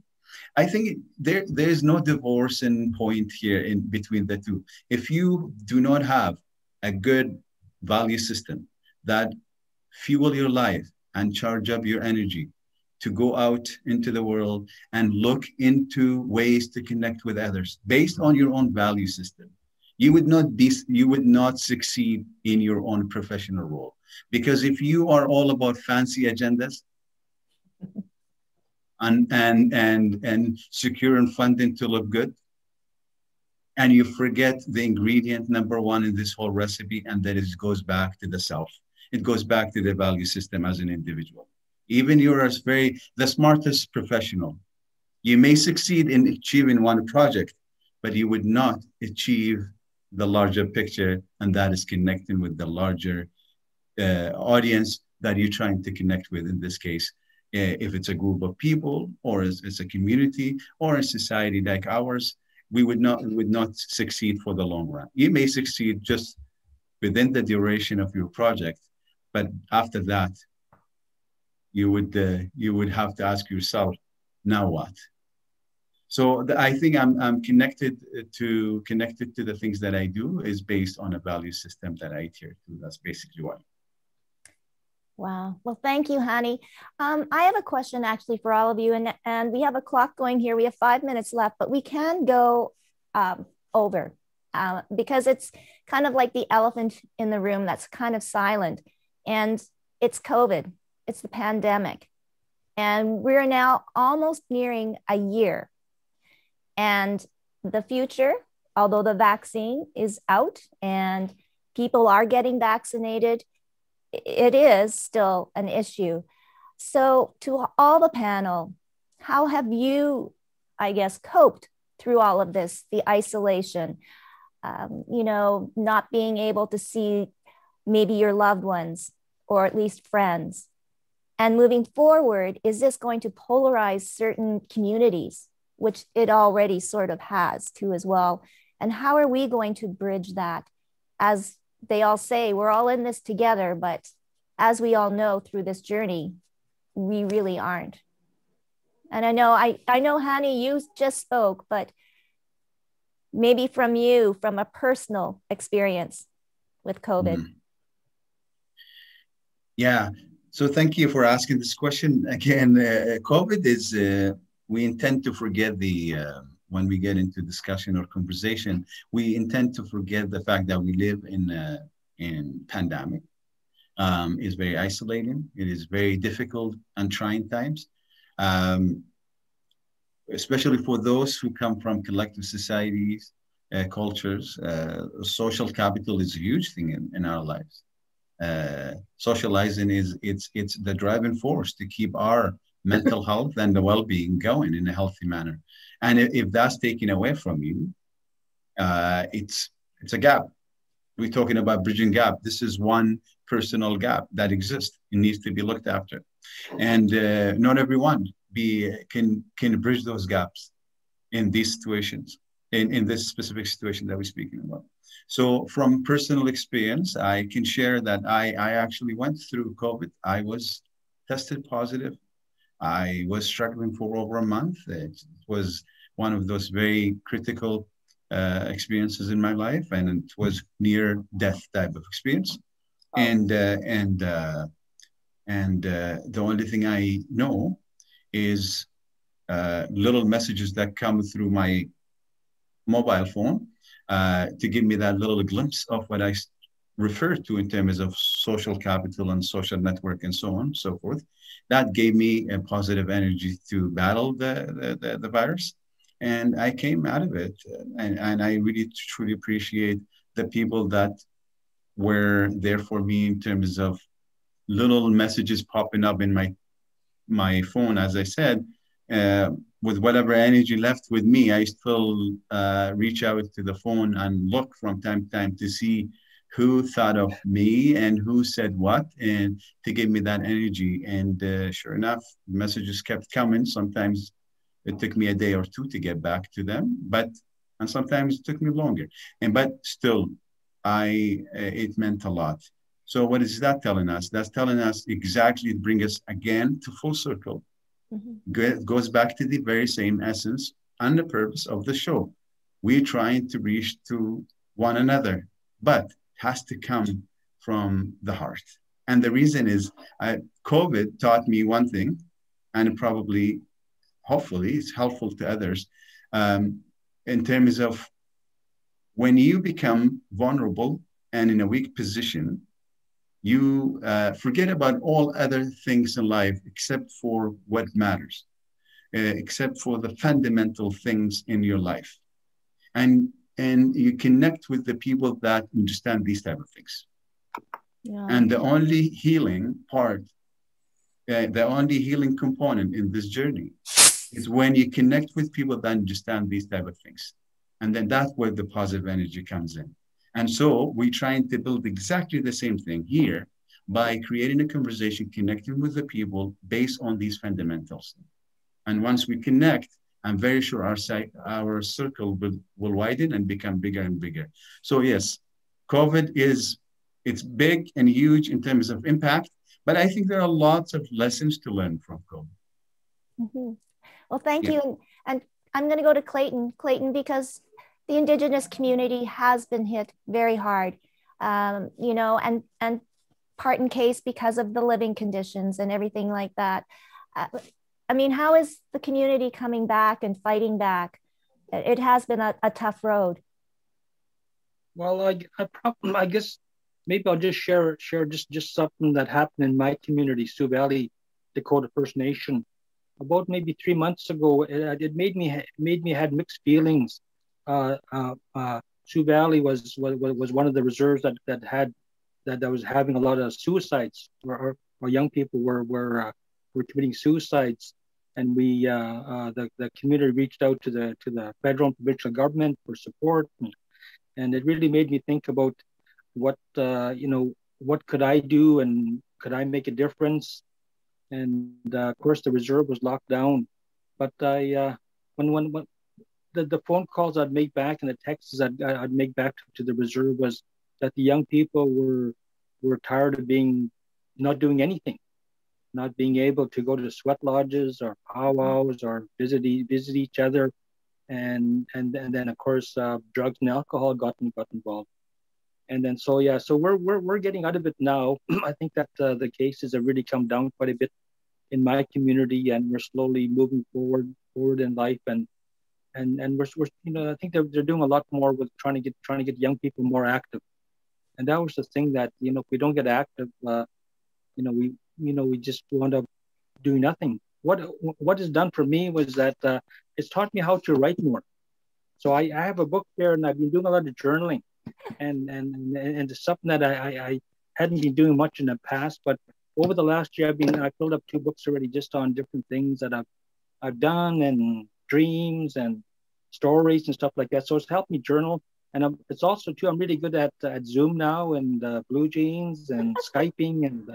I think there's no divorcing point here in between the two. If you do not have a good value system that fuel your life and charge up your energy to go out into the world and look into ways to connect with others based on your own value system, you would not succeed in your own professional role. Because if you are all about fancy agendas and securing funding to look good, and you forget the ingredient number one in this whole recipe, and that is goes back to the self. It goes back to the value system as an individual. Even you're the smartest professional, you may succeed in achieving one project, but you would not achieve the larger picture, and that is connecting with the larger audience that you're trying to connect with. In this case, if it's a group of people, or it's a community, or a society like ours, we would not succeed for the long run. You may succeed just within the duration of your project, but after that, you would have to ask yourself, now what? So I think I'm connected to the things that I do is based on a value system that I adhere to. That's basically why. Wow. Well, thank you, Hani. I have a question actually for all of you, and we have a clock going here. We have 5 minutes left, but we can go over because it's kind of like the elephant in the room that's kind of silent, and it's COVID. It's the pandemic, and we're now almost nearing a year. And the future, although the vaccine is out and people are getting vaccinated, it is still an issue. So to all the panel, how have you, I guess, coped through all of this, the isolation, not being able to see maybe your loved ones or at least friends? And moving forward, is this going to polarize certain communities, which it already sort of has too as well? And how are we going to bridge that? As they all say, we're all in this together, but as we all know through this journey, we really aren't. And I know, Hani, you just spoke, but maybe from a personal experience with COVID. Yeah. So thank you for asking this question. Again, COVID is, we intend to forget when we get into discussion or conversation, we intend to forget the fact that we live in pandemic. It's very isolating. It is very difficult and trying times, especially for those who come from collective societies, cultures. Social capital is a huge thing in our lives. Socializing it's the driving force to keep our mental health and the well-being going in a healthy manner. And if that's taken away from you, it's a gap. We're talking about bridging gap. This is one personal gap that exists. It needs to be looked after, and not everyone can bridge those gaps in these situations, in this specific situation that we're speaking about. So from personal experience, I can share that I actually went through COVID. I was tested positive. I was struggling for over a month. It was one of those very critical experiences in my life, and it was near death type of experience. And the only thing I know is little messages that come through my mobile phone to give me that little glimpse of what I refer to in terms of social capital and social network and so on and so forth. That gave me a positive energy to battle the virus. And I came out of it. And I really truly appreciate the people that were there for me in terms of little messages popping up in my phone. As I said, with whatever energy left with me, I still reach out to the phone and look from time to time to see who thought of me and who said what, and to give me that energy. And sure enough, messages kept coming. Sometimes it took me a day or two to get back to them, and sometimes it took me longer. But still, it meant a lot. So what is that telling us? That's telling us exactly, bring us again to full circle. Goes back to the very same essence and the purpose of the show. We're trying to reach to one another, but it has to come from the heart. And the reason is COVID taught me one thing, and probably, hopefully, it's helpful to others in terms of when you become vulnerable and in a weak position, you forget about all other things in life except for what matters, except for the fundamental things in your life. And you connect with the people that understand these type of things. Yeah. And the only healing part, the only healing component in this journey is when you connect with people that understand these type of things. And then that's where the positive energy comes in. And so we're trying to build exactly the same thing here by creating a conversation, connecting with the people based on these fundamentals. And once we connect, I'm very sure our circle will widen and become bigger and bigger. So yes, COVID it's big and huge in terms of impact, but I think there are lots of lessons to learn from COVID. Well, thank you. And I'm going to go to Clayton. Clayton, because the Indigenous community has been hit very hard, you know, and part in case because of the living conditions and everything like that. I mean, how is the community coming back and fighting back? It has been a tough road. Well, I guess maybe I'll just share just something that happened in my community, Sioux Valley, Dakota First Nation. About maybe 3 months ago, it made me had mixed feelings. Sioux Valley was one of the reserves that was having a lot of suicides, or young people were committing suicides, and the community reached out to the federal and provincial government for support, and it really made me think about what what could I do and could I make a difference. And of course, the reserve was locked down. But when the phone calls I'd make back and the texts I'd make back to the reserve was that the young people were tired of not doing anything, not being able to go to sweat lodges or powwows or visit each other, and then of course drugs and alcohol got involved. And then so we're getting out of it now. I think that the cases have really come down quite a bit in my community, and we're slowly moving forward in life, and we're I think they're doing a lot more with trying to get young people more active. And that was the thing that if we don't get active, we just wound up doing nothing. What is done for me was that it's taught me how to write more. So I have a book there, and I've been doing a lot of journaling, and it's something that I hadn't been doing much in the past, but over the last year I filled up 2 books already just on different things that I've done, and dreams and stories and stuff like that. So it's helped me journal. And it's also too, I'm really good at Zoom now, and Blue Jeans and Skyping. And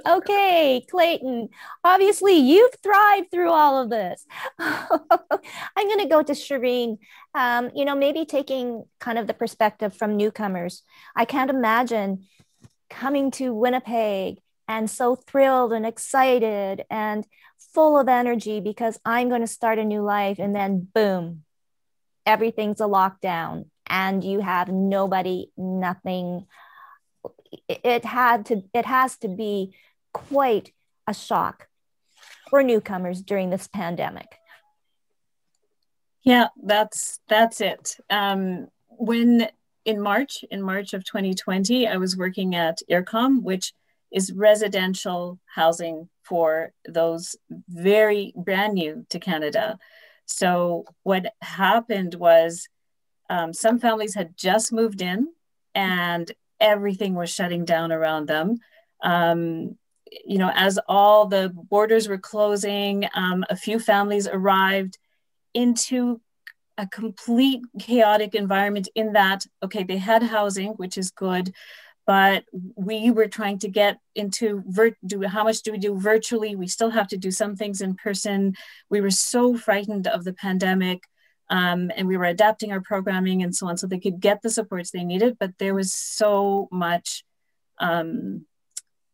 Okay, Clayton. Obviously, you've thrived through all of this. I'm going to go to Shireen. Maybe taking kind of the perspective from newcomers. I can't imagine coming to Winnipeg and so thrilled and excited and full of energy because I'm going to start a new life, and then boom, everything's a lockdown and you have nobody, nothing. It has to be quite a shock for newcomers during this pandemic. Yeah, that's it. When in March of 2020, I was working at IRCOM, which is residential housing for those very brand new to Canada. So what happened was some families had just moved in and everything was shutting down around them. As all the borders were closing, a few families arrived into a complete chaotic environment in that, okay, they had housing, which is good, but we were trying to get into how much do we do virtually? We still have to do some things in person. We were so frightened of the pandemic, and we were adapting our programming and so on so they could get the supports they needed, but there was so much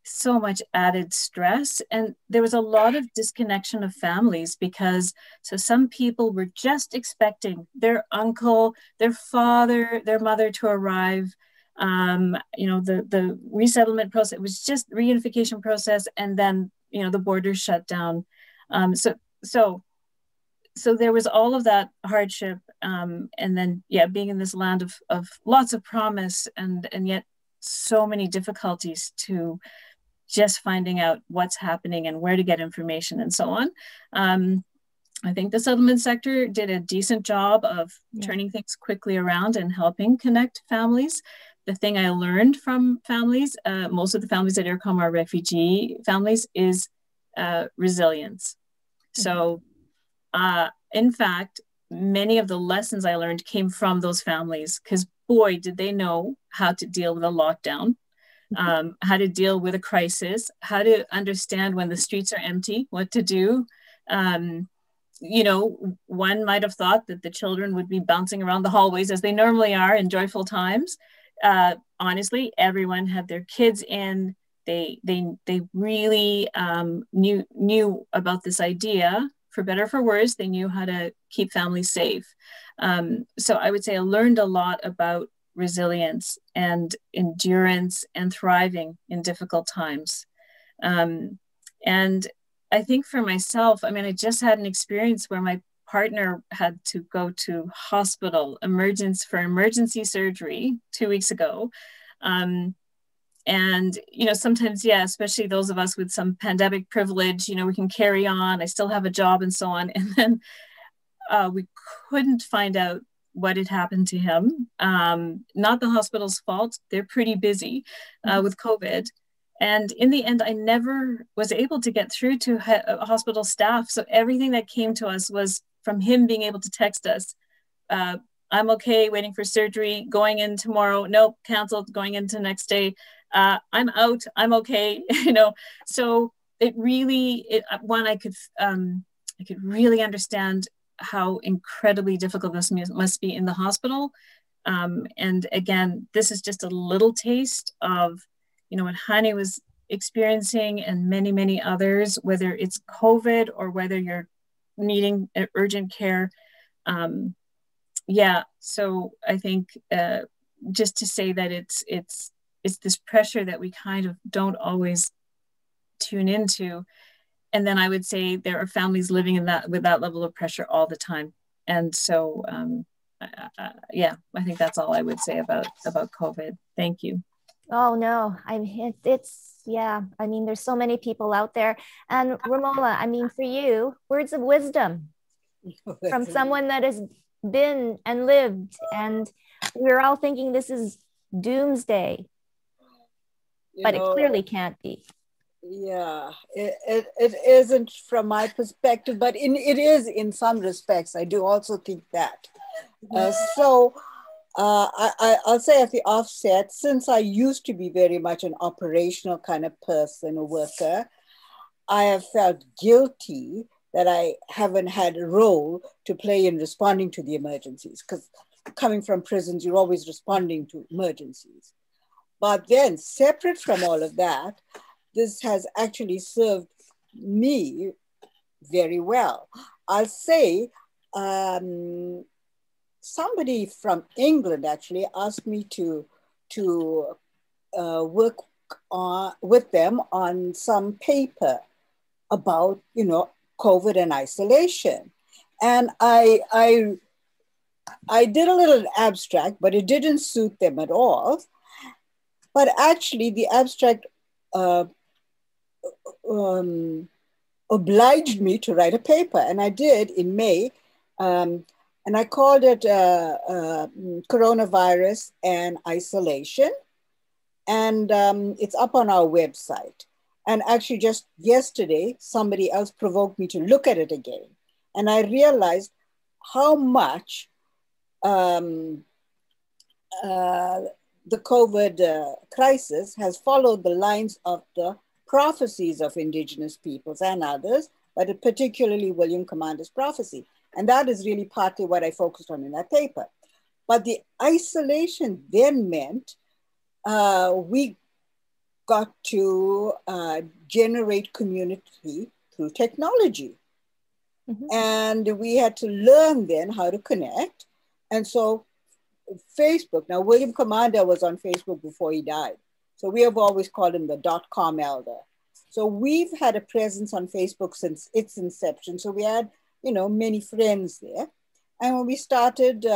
so much added stress. And there was a lot of disconnection of families because some people were just expecting their uncle, their father, their mother to arrive. The resettlement process was just reunification process, and then the borders shut down. So there was all of that hardship, and then being in this land of lots of promise and yet so many difficulties to just finding out what's happening and where to get information and so on. I think the settlement sector did a decent job of turning things quickly around and helping connect families. The thing I learned from families, most of the families that come are refugee families, is resilience. So in fact, many of the lessons I learned came from those families, because boy, did they know how to deal with a lockdown, how to deal with a crisis, how to understand when the streets are empty, what to do. One might have thought that the children would be bouncing around the hallways as they normally are in joyful times. Honestly, everyone had their kids in. They really knew about this idea. For better or for worse, they knew how to keep families safe. So I would say I learned a lot about resilience and endurance and thriving in difficult times. And I think for myself, I just had an experience where my partner had to go to hospital for emergency surgery 2 weeks ago. And, sometimes, especially those of us with some pandemic privilege, we can carry on. I still have a job and so on. And then we couldn't find out what had happened to him. Not the hospital's fault. They're pretty busy with COVID. And in the end, I never was able to get through to hospital staff. So everything that came to us was from him being able to text us. I'm okay, waiting for surgery, going in tomorrow. Nope, canceled, going into next day. I'm out, I'm okay. So it really, I could really understand how incredibly difficult this must be in the hospital. And again, this is just a little taste of, what Hani was experiencing and many, many others, whether it's COVID or whether you're needing urgent care. So I think just to say that it's this pressure that we kind of don't always tune into. And then I would say there are families living with that level of pressure all the time. And so, I think that's all I would say about COVID. Thank you. Oh no, there's so many people out there. And Romola, for you, words of wisdom from someone that has been and lived, and we're all thinking this is doomsday, but it clearly can't be. Yeah, it isn't from my perspective, but it is in some respects. I do also think that. I'll say at the offset, since I used to be very much an operational kind of person or worker, I have felt guilty that I haven't had a role to play in responding to the emergencies, because coming from prisons, you're always responding to emergencies. But then separate from all of that, this has actually served me very well. I'll say, somebody from England actually asked me to work with them on some paper about, COVID and isolation. And I did a little abstract, but it didn't suit them at all. But actually the abstract obliged me to write a paper, and I did in May. And I called it Coronavirus and Isolation. And it's up on our website. And actually just yesterday, somebody else provoked me to look at it again. And I realized how much the COVID crisis has followed the lines of the prophecies of Indigenous peoples and others, but particularly William Commander's prophecy. And that is really partly what I focused on in that paper. But the isolation then meant we got to generate community through technology. And we had to learn then how to connect. And so Facebook, now William Commander was on Facebook before he died. So we have always called him the .com elder. So we've had a presence on Facebook since its inception. So we had, you know, many friends there. And when we started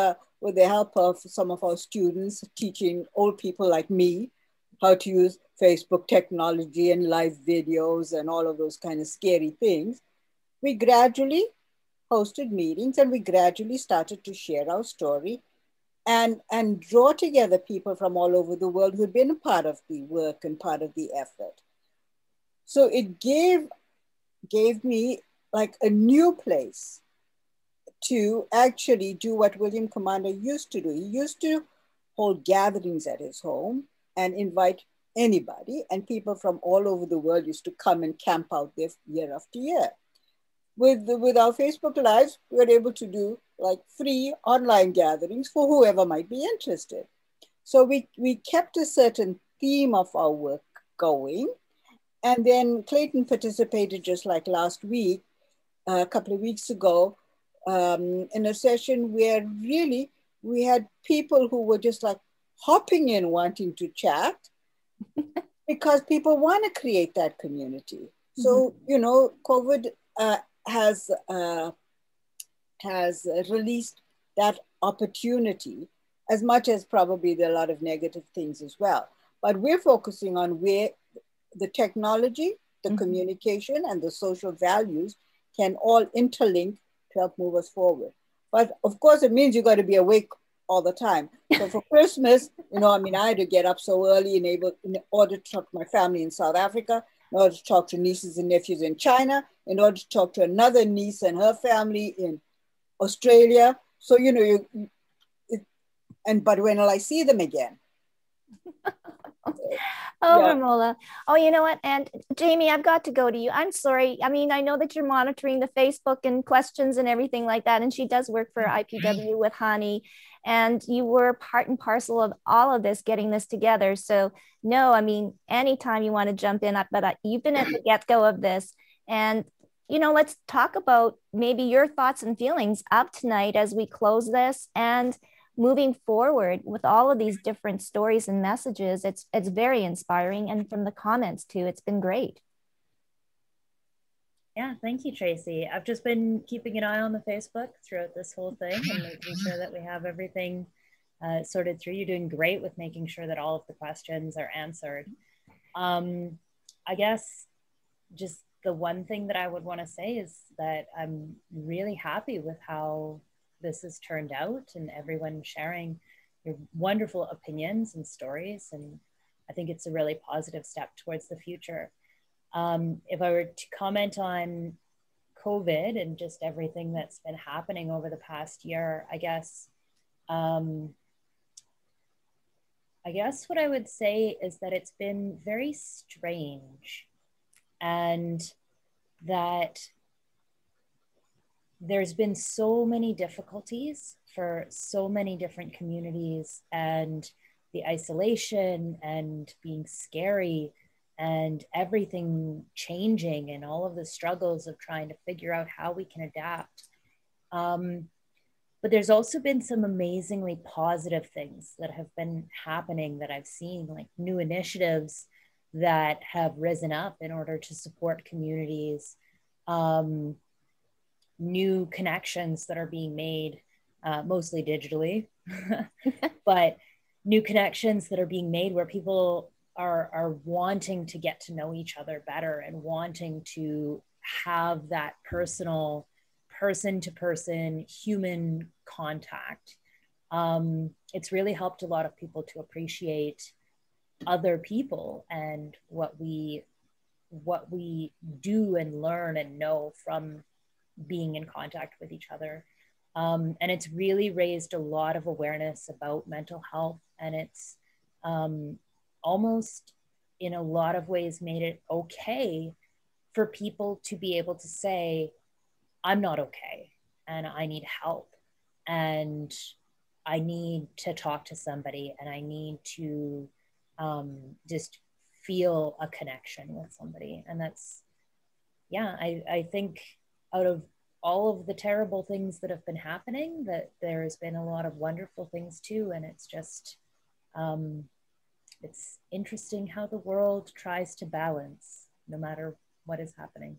with the help of some of our students teaching old people like me how to use Facebook technology and live videos and all of those kind of scary things, we gradually hosted meetings and we gradually started to share our story and draw together people from all over the world who'd been a part of the work and part of the effort. So it gave me like a new place to actually do what William Commander used to do. He used to hold gatherings at his home and invite anybody, and people from all over the world used to come and camp out there year after year. With our Facebook Lives, we were able to do like free online gatherings for whoever might be interested. So we kept a certain theme of our work going. And then Clayton participated just like last week, a couple of weeks ago, in a session where really we had people who were just like hopping in wanting to chat because people want to create that community. So, you know, COVID has released that opportunity as much as probably there are a lot of negative things as well. But we're focusing on where the technology, the communication, and the social values can all interlink to help move us forward. But of course, it means you got to be awake all the time. So for Christmas, you know, I mean, I had to get up so early in order to talk to my family in South Africa, in order to talk to nieces and nephews in China, in order to talk to another niece and her family in Australia. So, you know, but when will I see them again? Oh, Yeah. Ramola. Oh, you know what? And Jamie, I've got to go to you. I'm sorry. I mean, I know that you're monitoring the Facebook and questions and everything like that. And she does work for IPW with Hani. And you were part and parcel of all of this, getting this together. So no, I mean, anytime you want to jump in, but you've been at the get-go of this. And, you know, let's talk about maybe your thoughts and feelings up tonight as we close this and moving forward with all of these different stories and messages. It's very inspiring. And from the comments too, it's been great. Yeah, thank you, Tracy. I've just been keeping an eye on the Facebook throughout this whole thing and making sure that we have everything sorted through. You're doing great with making sure that all of the questions are answered. I guess just the one thing that I would want to say is that I'm really happy with how this has turned out and everyone sharing your wonderful opinions and stories. And I think it's a really positive step towards the future. If I were to comment on COVID and just everything that's been happening over the past year, I guess what I would say is that it's been very strange and that there's been so many difficulties for so many different communities, and the isolation and being scary and everything changing and all of the struggles of trying to figure out how we can adapt. But there's also been some amazingly positive things that have been happening that I've seen, like new initiatives that have risen up in order to support communities, new connections that are being made, mostly digitally, but new connections that are being made where people are wanting to get to know each other better and wanting to have that personal, person-to-person human contact. It's really helped a lot of people to appreciate other people and what we do and learn and know from being in contact with each other. And it's really raised a lot of awareness about mental health, and it's almost in a lot of ways made it okay for people to be able to say, I'm not okay and I need help and I need to talk to somebody and I need to just feel a connection with somebody. And that's, yeah, I think out of all of the terrible things that have been happening, that there's been a lot of wonderful things too. And it's just, it's interesting how the world tries to balance no matter what is happening.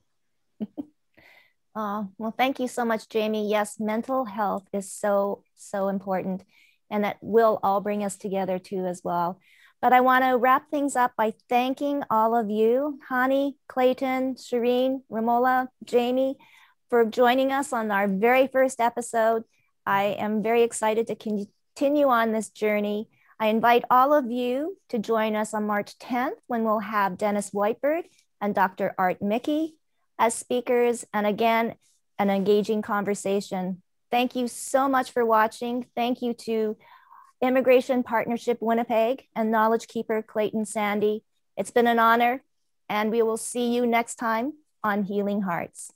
Well, thank you so much, Jamie. Yes, mental health is so, so important. And that will all bring us together too as well. But I want to wrap things up by thanking all of you, Hani, Clayton, Shireen, Ramola, Jamie, for joining us on our very first episode. I am very excited to continue on this journey. I invite all of you to join us on March 10th when we'll have Dennis Whitebird and Dr. Art Mickey as speakers, and again, an engaging conversation. Thank you so much for watching. Thank you to Immigration Partnership Winnipeg and Knowledge Keeper Clayton Sandy. It's been an honor, and we will see you next time on Healing Hearts.